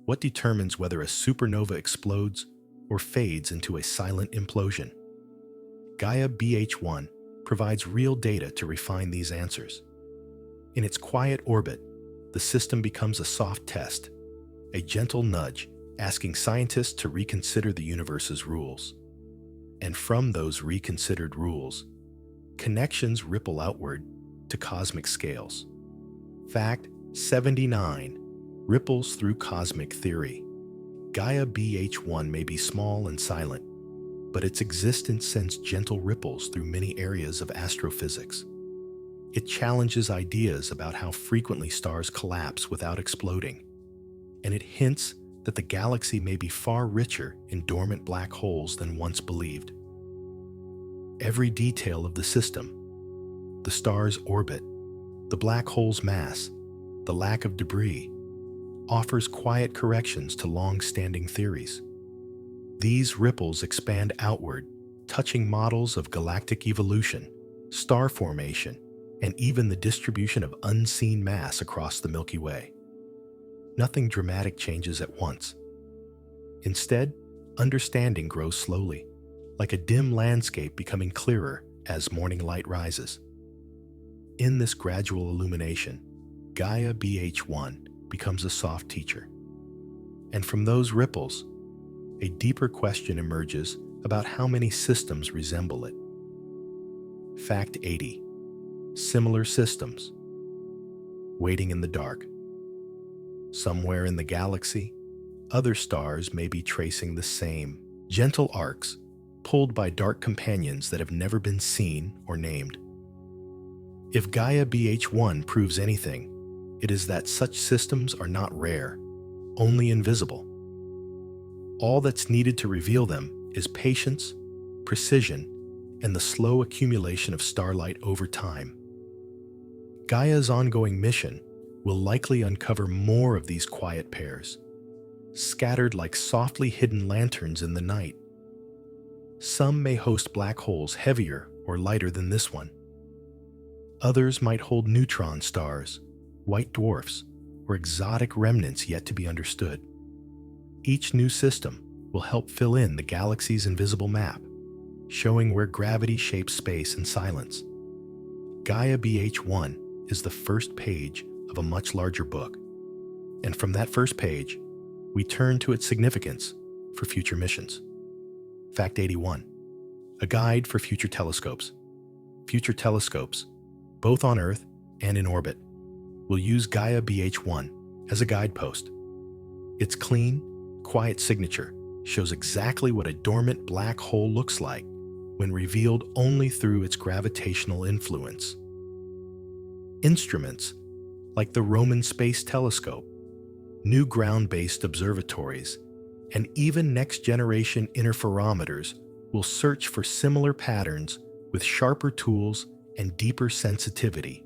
What determines whether a supernova explodes or fades into a silent implosion? Gaia BH1 provides real data to refine these answers. In its quiet orbit, the system becomes a soft test, a gentle nudge asking scientists to reconsider the universe's rules. And from those reconsidered rules, connections ripple outward to cosmic scales. Fact 79. Ripples through cosmic theory. Gaia BH1 may be small and silent, but its existence sends gentle ripples through many areas of astrophysics. It challenges ideas about how frequently stars collapse without exploding, and it hints that the galaxy may be far richer in dormant black holes than once believed. Every detail of the system, the star's orbit, the black hole's mass, the lack of debris, offers quiet corrections to long-standing theories. These ripples expand outward, touching models of galactic evolution, star formation, and even the distribution of unseen mass across the Milky Way. Nothing dramatic changes at once. Instead, understanding grows slowly, like a dim landscape becoming clearer as morning light rises. In this gradual illumination, Gaia BH1 becomes a soft teacher. And from those ripples, a deeper question emerges about how many systems resemble it. Fact 80. Similar systems. Waiting in the dark. Somewhere in the galaxy, other stars may be tracing the same gentle arcs, pulled by dark companions that have never been seen or named. If Gaia BH1 proves anything, it is that such systems are not rare, only invisible. All that's needed to reveal them is patience, precision, and the slow accumulation of starlight over time. Gaia's ongoing mission will likely uncover more of these quiet pairs, scattered like softly hidden lanterns in the night. Some may host black holes heavier or lighter than this one. Others might hold neutron stars, white dwarfs, or exotic remnants yet to be understood. Each new system will help fill in the galaxy's invisible map, showing where gravity shapes space and silence. Gaia BH1 is the first page of a much larger book, and from that first page, we turn to its significance for future missions. Fact 81. A guide for future telescopes. Future telescopes, both on Earth and in orbit, will use Gaia BH1 as a guidepost. Its clean, quiet signature shows exactly what a dormant black hole looks like when revealed only through its gravitational influence. Instruments, like the Roman Space Telescope, new ground-based observatories, and even next-generation interferometers will search for similar patterns with sharper tools and deeper sensitivity.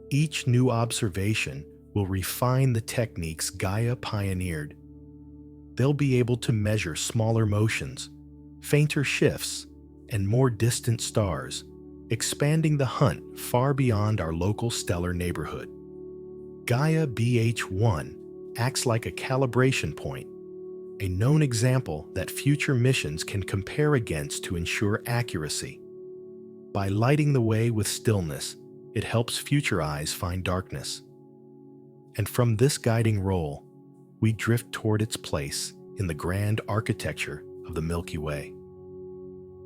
Each new observation will refine the techniques Gaia pioneered. They'll be able to measure smaller motions, fainter shifts, and more distant stars, expanding the hunt far beyond our local stellar neighborhood. Gaia BH1 acts like a calibration point, a known example that future missions can compare against to ensure accuracy. By lighting the way with stillness, it helps future eyes find darkness. And from this guiding role, we drift toward its place in the grand architecture of the Milky Way.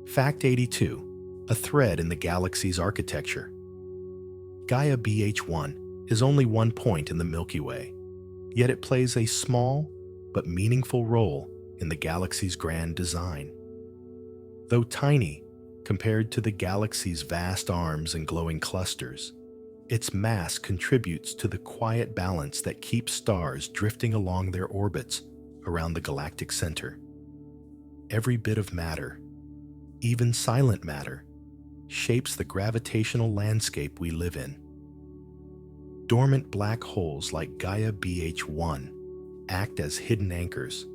Fact 82. A thread in the galaxy's architecture. Gaia BH1 is only one point in the Milky Way, yet it plays a small but meaningful role in the galaxy's grand design. Though tiny compared to the galaxy's vast arms and glowing clusters, its mass contributes to the quiet balance that keeps stars drifting along their orbits around the galactic center. Every bit of matter, even silent matter, shapes the gravitational landscape we live in. Dormant black holes like Gaia BH1 act as hidden anchors.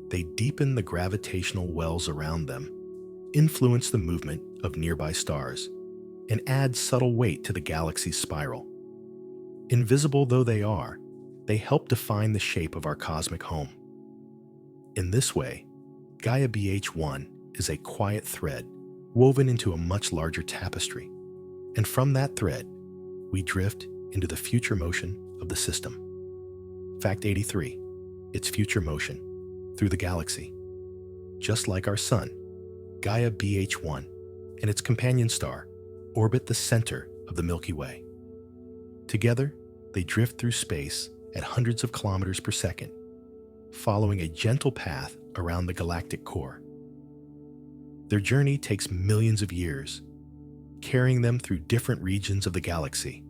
They deepen the gravitational wells around them, influence the movement of nearby stars, and add subtle weight to the galaxy's spiral. Invisible though they are, they help define the shape of our cosmic home. In this way, Gaia BH1 is a quiet thread woven into a much larger tapestry, and from that thread, we drift into the future motion of the system. Fact 83. Its future motion through the galaxy. Just like our Sun, Gaia BH1 and its companion star orbit the center of the Milky Way. Together, they drift through space at hundreds of kilometers per second, following a gentle path around the galactic core. Their journey takes millions of years, carrying them through different regions of the galaxy,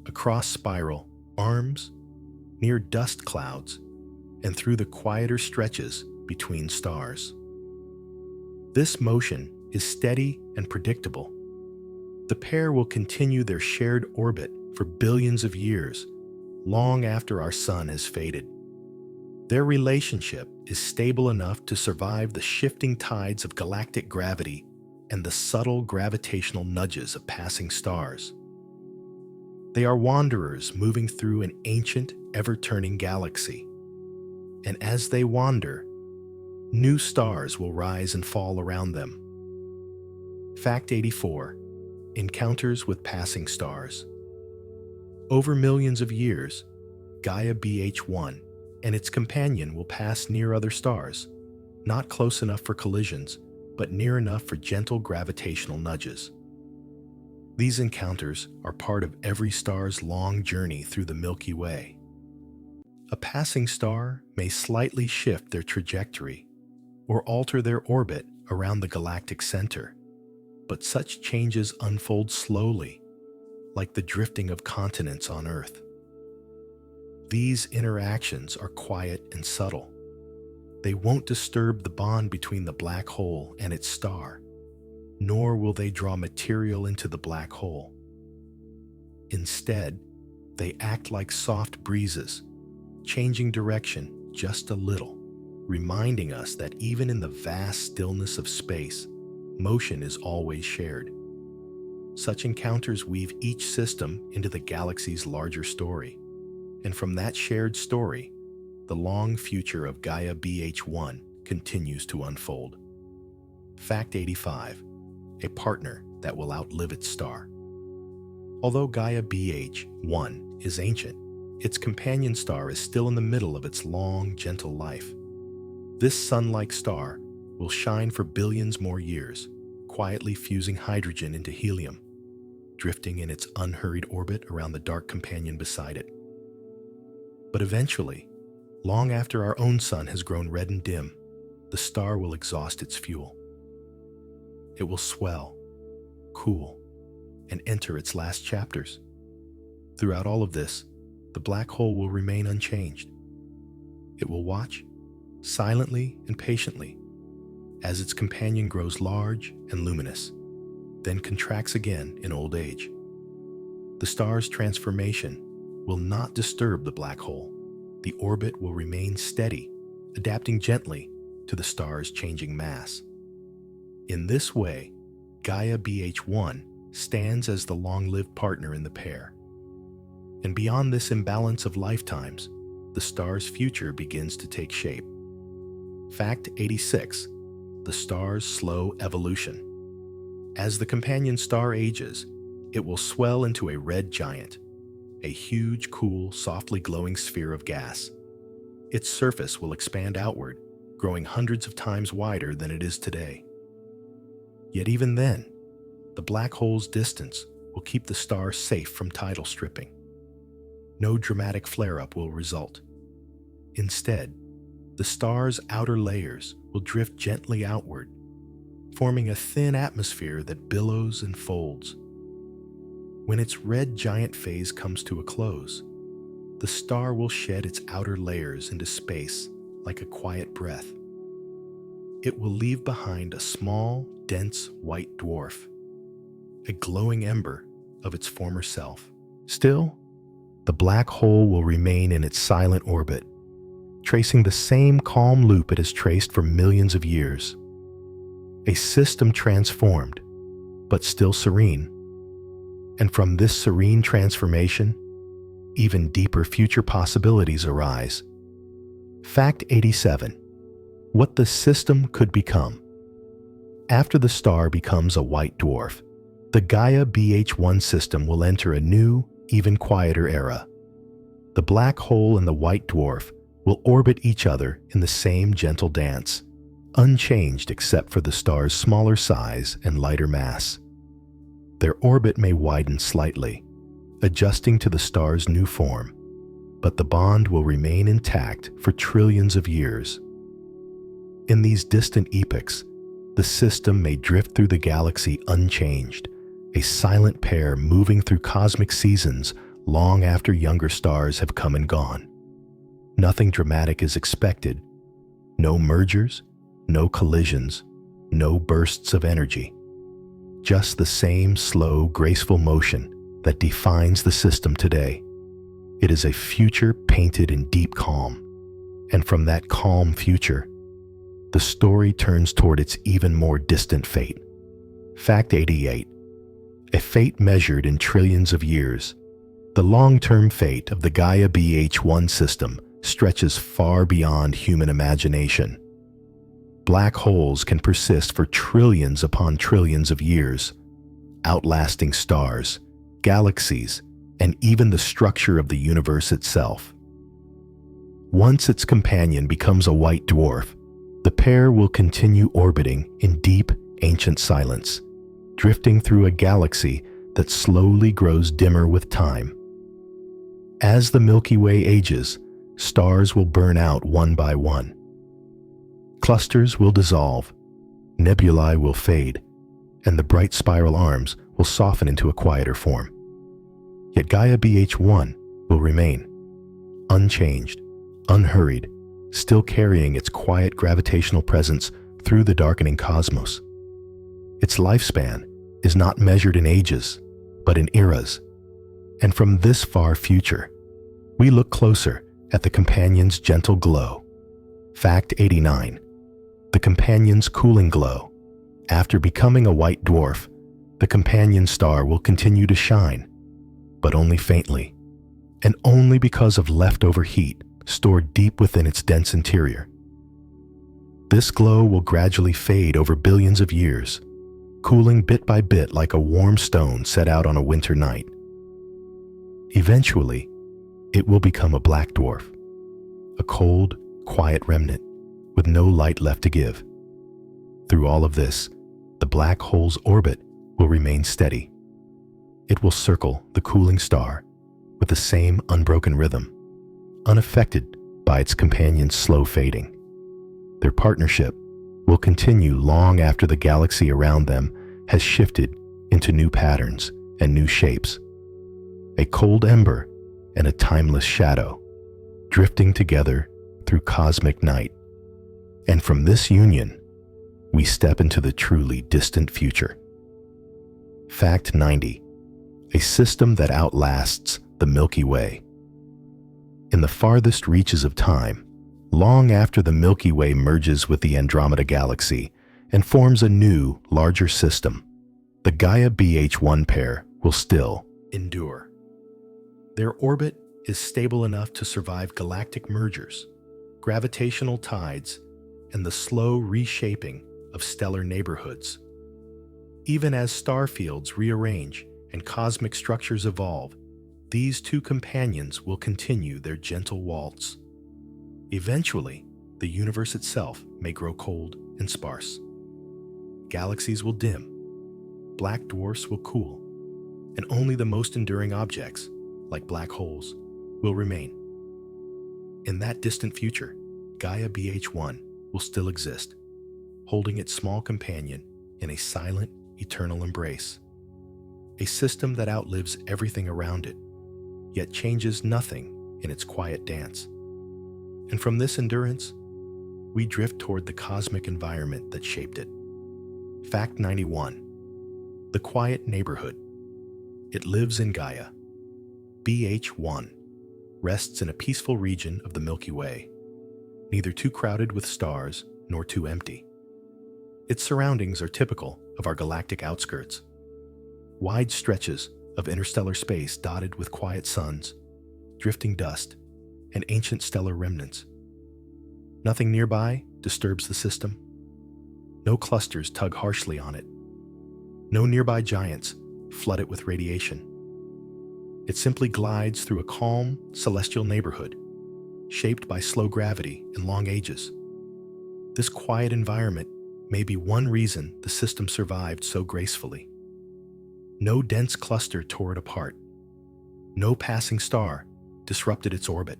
across spiral arms, near dust clouds, and through the quieter stretches between stars. This motion is steady and predictable. The pair will continue their shared orbit for billions of years, long after our sun has faded. Their relationship is stable enough to survive the shifting tides of galactic gravity and the subtle gravitational nudges of passing stars. They are wanderers moving through an ancient, ever-turning galaxy. And as they wander, New stars will rise and fall around them. Fact 84. Encounters with passing stars. Over millions of years, Gaia BH1 and its companion will pass near other stars, not close enough for collisions, but near enough for gentle gravitational nudges. These encounters are part of every star's long journey through the Milky Way. A passing star may slightly shift their trajectory or alter their orbit around the galactic center, but such changes unfold slowly, like the drifting of continents on Earth. These interactions are quiet and subtle. They won't disturb the bond between the black hole and its star, nor will they draw material into the black hole. Instead, they act like soft breezes, changing direction just a little, reminding us that even in the vast stillness of space, motion is always shared. Such encounters weave each system into the galaxy's larger story, and from that shared story, the long future of Gaia BH1 continues to unfold. Fact 85. A partner that will outlive its star. Although Gaia BH1 is ancient, its companion star is still in the middle of its long, gentle life. This sun-like star will shine for billions more years, quietly fusing hydrogen into helium, drifting in its unhurried orbit around the dark companion beside it. But eventually, long after our own sun has grown red and dim, the star will exhaust its fuel. It will swell, cool, and enter its last chapters. Throughout all of this, the black hole will remain unchanged. It will watch, silently and patiently, as its companion grows large and luminous, then contracts again in old age. The star's transformation will not disturb the black hole. The orbit will remain steady, adapting gently to the star's changing mass. In this way, Gaia BH1 stands as the long-lived partner in the pair. And beyond this imbalance of lifetimes, the star's future begins to take shape. Fact 86. The star's slow evolution. As the companion star ages, it will swell into a red giant, a huge, cool, softly glowing sphere of gas. Its surface will expand outward, growing hundreds of times wider than it is today. Yet even then, the black hole's distance will keep the star safe from tidal stripping. No dramatic flare-up will result. Instead, the star's outer layers will drift gently outward, forming a thin atmosphere that billows and folds. When its red giant phase comes to a close, the star will shed its outer layers into space like a quiet breath. It will leave behind a small, dense white dwarf, a glowing ember of its former self. Still, the black hole will remain in its silent orbit, tracing the same calm loop it has traced for millions of years. A system transformed, but still serene. And from this serene transformation, even deeper future possibilities arise. Fact 87. What the system could become. After the star becomes a white dwarf, the Gaia BH1 system will enter a new, even quieter era. The black hole and the white dwarf will orbit each other in the same gentle dance, unchanged except for the star's smaller size and lighter mass. Their orbit may widen slightly, adjusting to the star's new form, but the bond will remain intact for trillions of years. In these distant epochs, the system may drift through the galaxy unchanged, a silent pair moving through cosmic seasons long after younger stars have come and gone. Nothing dramatic is expected. No mergers, no collisions, no bursts of energy. Just the same slow, graceful motion that defines the system today. It is a future painted in deep calm. And from that calm future, the story turns toward its even more distant fate. Fact 88. A fate measured in trillions of years. The long-term fate of the Gaia BH1 system stretches far beyond human imagination. black holes can persist for trillions upon trillions of years, outlasting stars, galaxies, and even the structure of the universe itself. Once its companion becomes a white dwarf, the pair will continue orbiting in deep, ancient silence, drifting through a galaxy that slowly grows dimmer with time. As the Milky Way ages, stars will burn out one by one. Clusters will dissolve, nebulae will fade, and the bright spiral arms will soften into a quieter form. Yet Gaia BH1 will remain, unchanged, unhurried, still carrying its quiet gravitational presence through the darkening cosmos. Its lifespan is not measured in ages, but in eras. And from this far future, we look closer at the companion's gentle glow. Fact 89. The companion's cooling glow. After becoming a white dwarf, the companion star will continue to shine, but only faintly, and only because of leftover heat stored deep within its dense interior. This glow will gradually fade over billions of years, cooling bit by bit like a warm stone set out on a winter night. Eventually, it will become a black dwarf, a cold, quiet remnant with no light left to give. Through all of this, the black hole's orbit will remain steady. It will circle the cooling star with the same unbroken rhythm, unaffected by its companion's slow fading. Their partnership will continue long after the galaxy around them has shifted into new patterns and new shapes. A cold ember and a timeless shadow, drifting together through cosmic night. And from this union, we step into the truly distant future. Fact 90. A system that outlasts the Milky Way. In the farthest reaches of time, long after the Milky Way merges with the Andromeda Galaxy and forms a new, larger system, the Gaia BH1 pair will still endure. Their orbit is stable enough to survive galactic mergers, gravitational tides, and the slow reshaping of stellar neighborhoods. Even as star fields rearrange and cosmic structures evolve, these two companions will continue their gentle waltz. Eventually, the universe itself may grow cold and sparse. Galaxies will dim, black dwarfs will cool, and only the most enduring objects, like black holes, will remain. In that distant future, Gaia BH1 will still exist, holding its small companion in a silent, eternal embrace. A system that outlives everything around it, yet changes nothing in its quiet dance. And from this endurance, we drift toward the cosmic environment that shaped it. Fact 91. The quiet neighborhood. It lives in Gaia. BH1 rests in a peaceful region of the Milky Way, neither too crowded with stars nor too empty. Its surroundings are typical of our galactic outskirts. Wide stretches of interstellar space dotted with quiet suns, drifting dust, and ancient stellar remnants. Nothing nearby disturbs the system. No clusters tug harshly on it. No nearby giants flood it with radiation. It simply glides through a calm, celestial neighborhood, shaped by slow gravity and long ages. This quiet environment may be one reason the system survived so gracefully. No dense cluster tore it apart. No passing star disrupted its orbit.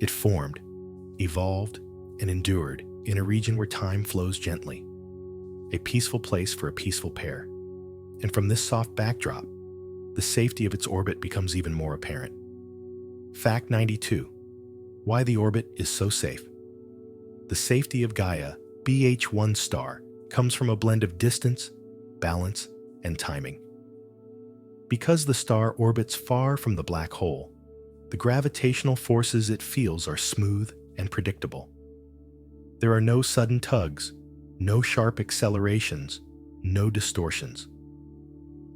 It formed, evolved, and endured in a region where time flows gently, a peaceful place for a peaceful pair. And from this soft backdrop, the safety of its orbit becomes even more apparent. Fact 92. Why the orbit is so safe. The safety of Gaia BH1 star comes from a blend of distance, balance, and timing. Because the star orbits far from the black hole, the gravitational forces it feels are smooth and predictable. There are no sudden tugs, no sharp accelerations, no distortions.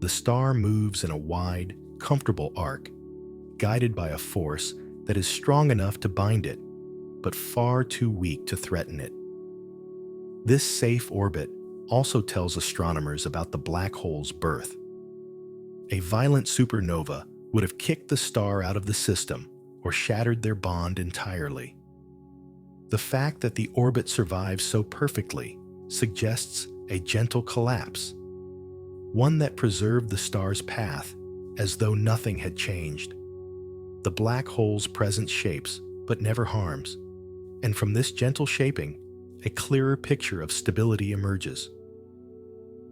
The star moves in a wide, comfortable arc, guided by a force that is strong enough to bind it, but far too weak to threaten it. This safe orbit also tells astronomers about the black hole's birth. A violent supernova would have kicked the star out of the system or shattered their bond entirely. The fact that the orbit survives so perfectly suggests a gentle collapse, one that preserved the star's path as though nothing had changed. The black hole's presence shapes but never harms, and from this gentle shaping, a clearer picture of stability emerges.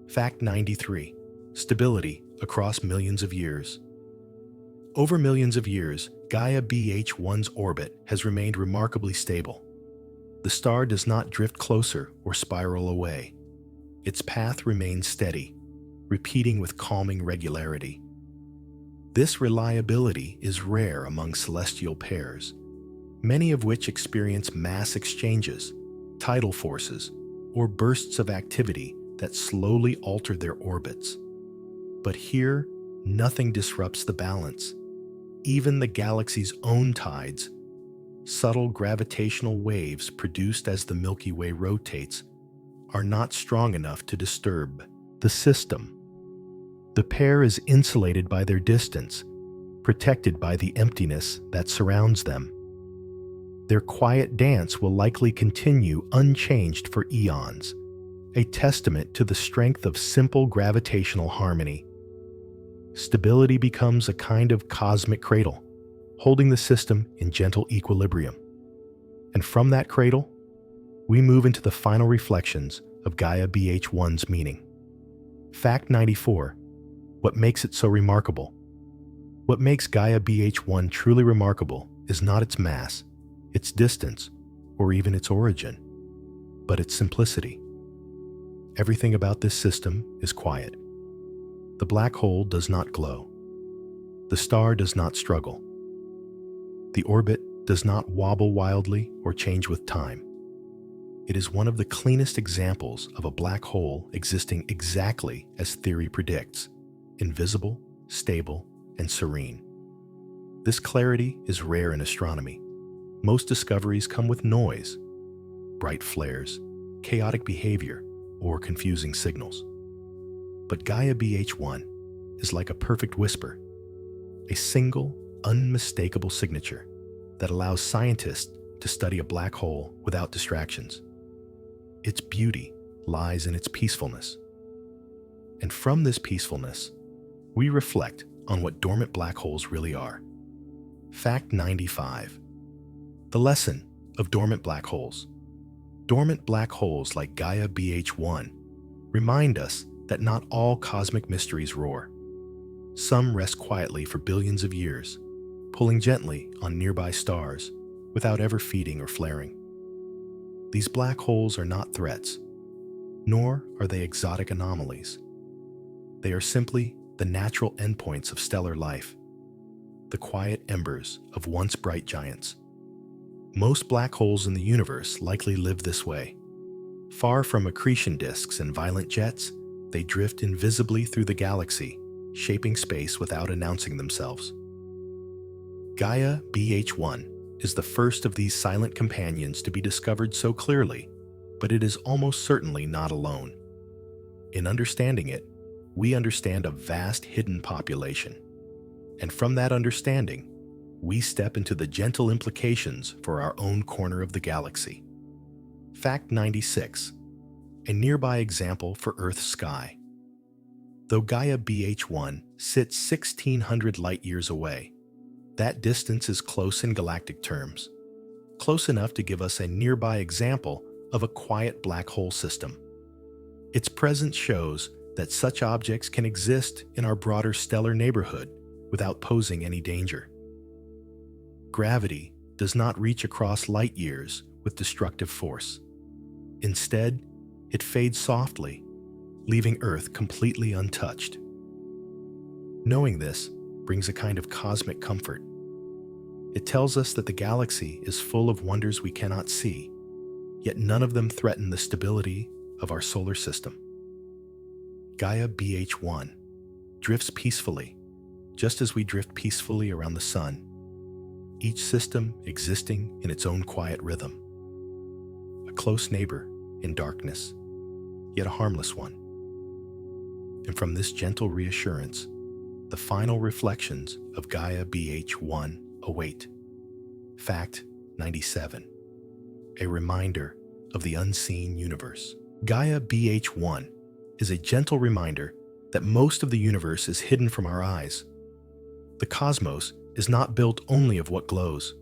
Fact 93. Stability across millions of years. Over millions of years, Gaia BH1's orbit has remained remarkably stable. The star does not drift closer or spiral away. Its path remains steady, repeating with calming regularity. This reliability is rare among celestial pairs, many of which experience mass exchanges, tidal forces, or bursts of activity that slowly alter their orbits. But here, nothing disrupts the balance. Even the galaxy's own tides, subtle gravitational waves produced as the Milky Way rotates, are not strong enough to disturb the system. The pair is insulated by their distance, protected by the emptiness that surrounds them. Their quiet dance will likely continue unchanged for eons, a testament to the strength of simple gravitational harmony. Stability becomes a kind of cosmic cradle, holding the system in gentle equilibrium. And from that cradle, we move into the final reflections of Gaia BH1's meaning. Fact 94. What makes it so remarkable? What makes Gaia BH1 truly remarkable is not its mass, its distance, or even its origin, but its simplicity. Everything about this system is quiet. The black hole does not glow. The star does not struggle. The orbit does not wobble wildly or change with time. It is one of the cleanest examples of a black hole existing exactly as theory predicts: invisible, stable, and serene. This clarity is rare in astronomy. Most discoveries come with noise, bright flares, chaotic behavior, or confusing signals. But Gaia BH1 is like a perfect whisper, a single, unmistakable signature that allows scientists to study a black hole without distractions. Its beauty lies in its peacefulness. And from this peacefulness, we reflect on what dormant black holes really are. Fact 95. The lesson of dormant black holes. Dormant black holes like Gaia BH1 remind us that not all cosmic mysteries roar. Some rest quietly for billions of years, pulling gently on nearby stars without ever feeding or flaring. These black holes are not threats, nor are they exotic anomalies. They are simply the natural endpoints of stellar life, the quiet embers of once bright giants. Most black holes in the universe likely live this way. Far from accretion disks and violent jets, they drift invisibly through the galaxy, shaping space without announcing themselves. Gaia BH1 is the first of these silent companions to be discovered so clearly, but it is almost certainly not alone. In understanding it, we understand a vast hidden population. And from that understanding, we step into the gentle implications for our own corner of the galaxy. Fact 96. A nearby example for Earth's sky. Though Gaia BH1 sits 1,600 light-years away, that distance is close in galactic terms, close enough to give us a nearby example of a quiet black hole system. Its presence shows that such objects can exist in our broader stellar neighborhood without posing any danger. Gravity does not reach across light years with destructive force. Instead, it fades softly, leaving Earth completely untouched. Knowing this brings a kind of cosmic comfort. It tells us that the galaxy is full of wonders we cannot see, yet none of them threaten the stability of our solar system. Gaia BH1 drifts peacefully, just as we drift peacefully around the sun, each system existing in its own quiet rhythm. A close neighbor in darkness, yet a harmless one. And from this gentle reassurance, the final reflections of Gaia BH1 await. Fact 97. A reminder of the unseen universe. Gaia BH1 is a gentle reminder that most of the universe is hidden from our eyes. The cosmos is not built only of what glows: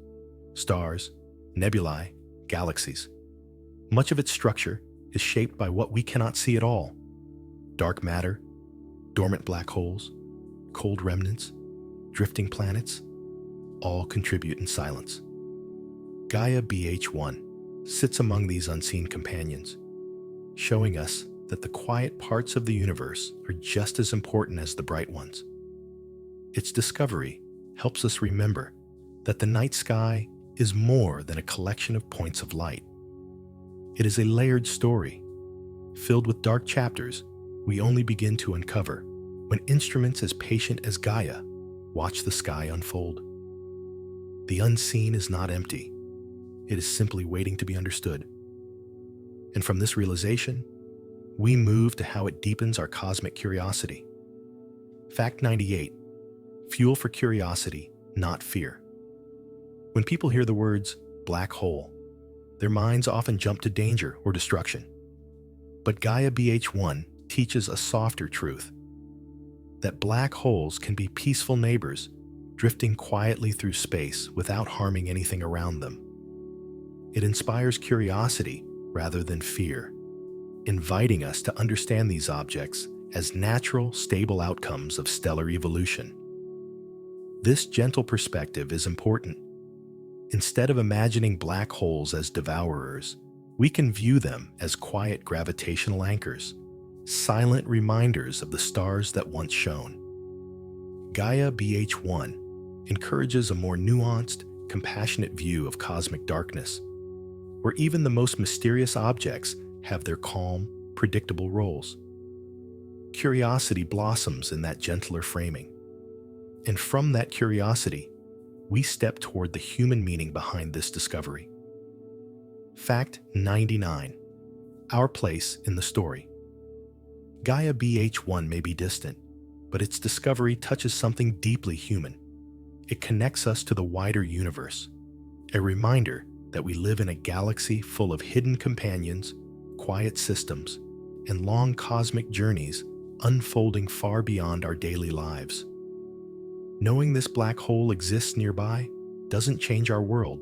stars, nebulae, galaxies. Much of its structure is shaped by what we cannot see at all: dark matter, dormant black holes, cold remnants, drifting planets, all contribute in silence. Gaia BH1 sits among these unseen companions, showing us that the quiet parts of the universe are just as important as the bright ones. Its discovery helps us remember that the night sky is more than a collection of points of light. It is a layered story, filled with dark chapters we only begin to uncover when instruments as patient as Gaia watch the sky unfold. The unseen is not empty. It is simply waiting to be understood. And from this realization, we move to how it deepens our cosmic curiosity. Fact 98. Fuel for curiosity, not fear. When people hear the words black hole, their minds often jump to danger or destruction. But Gaia BH1 teaches a softer truth: that black holes can be peaceful neighbors, drifting quietly through space without harming anything around them. It inspires curiosity rather than fear, inviting us to understand these objects as natural, stable outcomes of stellar evolution. This gentle perspective is important. Instead of imagining black holes as devourers, we can view them as quiet gravitational anchors, silent reminders of the stars that once shone. Gaia BH1 encourages a more nuanced, compassionate view of cosmic darkness, where even the most mysterious objects have their calm, predictable roles. Curiosity blossoms in that gentler framing. And from that curiosity, we step toward the human meaning behind this discovery. Fact 99. Our place in the story. Gaia BH1 may be distant, but its discovery touches something deeply human. It connects us to the wider universe, a reminder that we live in a galaxy full of hidden companions, quiet systems, and long cosmic journeys unfolding far beyond our daily lives. Knowing this black hole exists nearby doesn't change our world,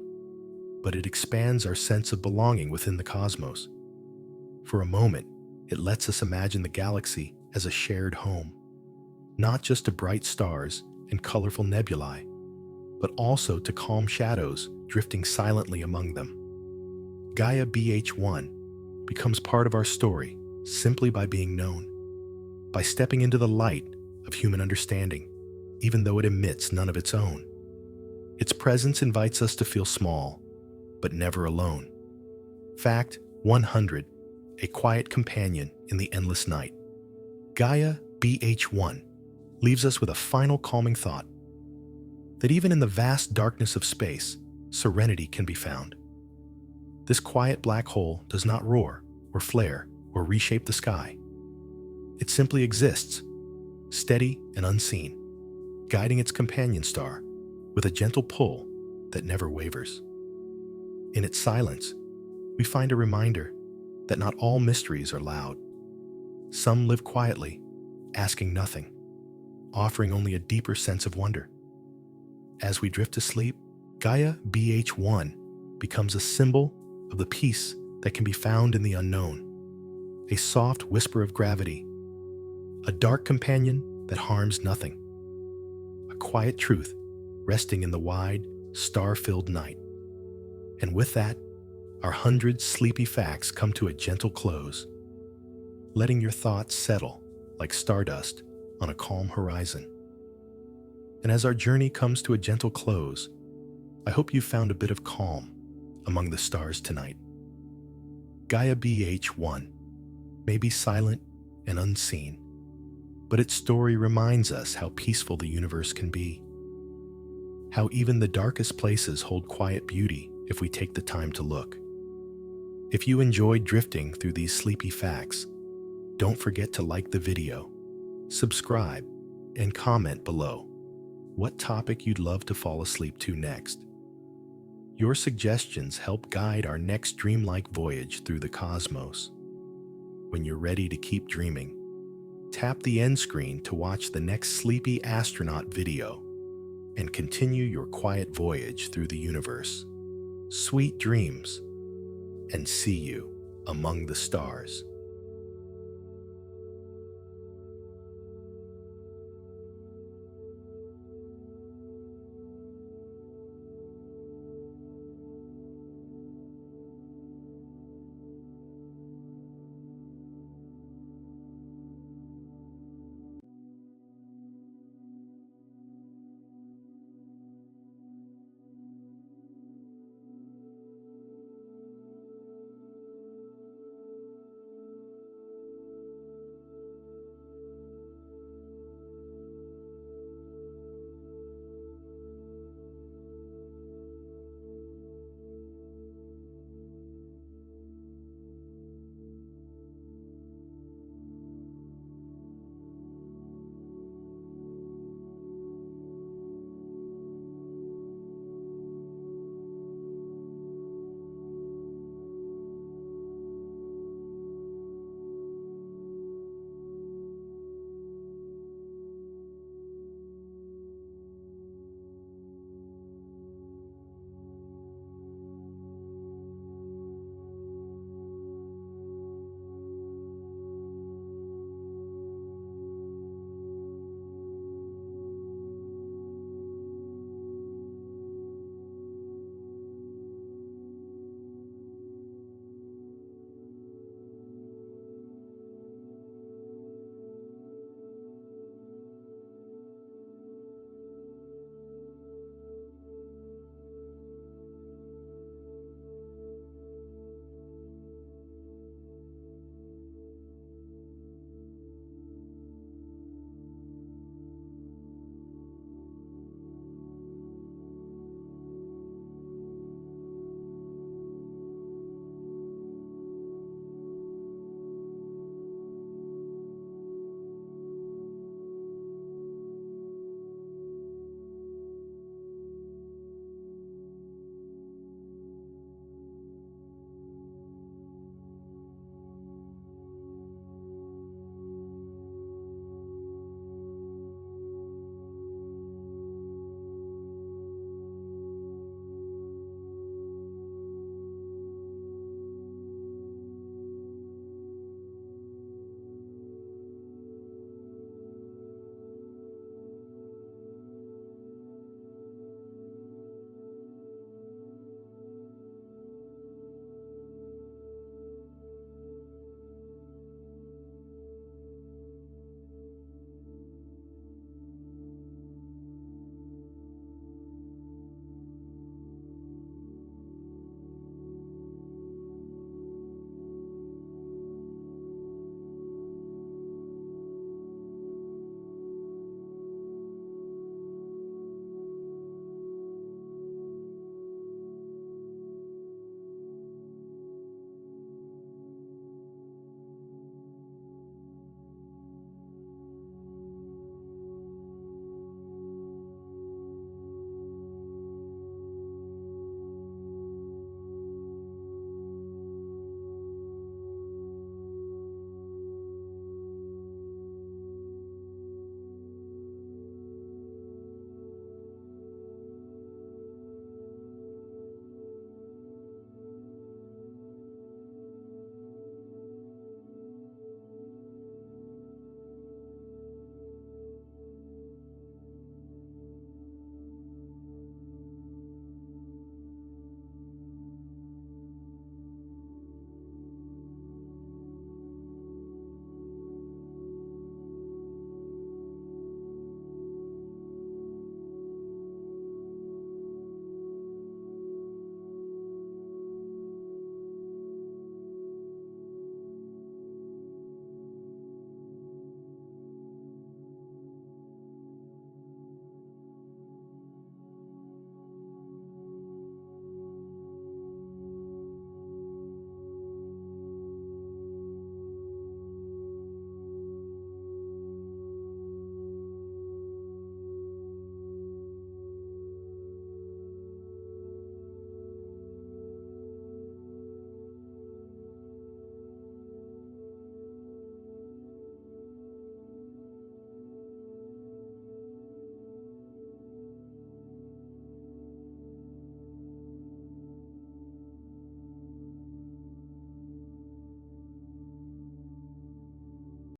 but it expands our sense of belonging within the cosmos. For a moment, it lets us imagine the galaxy as a shared home, not just to bright stars and colorful nebulae, but also to calm shadows drifting silently among them. Gaia BH1 becomes part of our story simply by being known, by stepping into the light of human understanding, even though it emits none of its own. Its presence invites us to feel small, but never alone. Fact 100. A quiet companion in the endless night. Gaia BH1 leaves us with a final calming thought: that even in the vast darkness of space, serenity can be found. This quiet black hole does not roar or flare or reshape the sky. It simply exists, steady and unseen, guiding its companion star with a gentle pull that never wavers. In its silence, we find a reminder that not all mysteries are loud. Some live quietly, asking nothing, offering only a deeper sense of wonder. As we drift to sleep, Gaia BH1 becomes a symbol of the peace that can be found in the unknown, a soft whisper of gravity, a dark companion that harms nothing, a quiet truth resting in the wide, star-filled night. And with that, our 100 sleepy facts come to a gentle close, letting your thoughts settle like stardust on a calm horizon. And as our journey comes to a gentle close, I hope you found a bit of calm among the stars tonight. Gaia BH1 may be silent and unseen, but its story reminds us how peaceful the universe can be, how even the darkest places hold quiet beauty if we take the time to look. If you enjoyed drifting through these sleepy facts, don't forget to like the video, subscribe, and comment below what topic you'd love to fall asleep to next. Your suggestions help guide our next dreamlike voyage through the cosmos. When you're ready to keep dreaming, tap the end screen to watch the next Sleepy Astronaut video and continue your quiet voyage through the universe. Sweet dreams, and see you among the stars.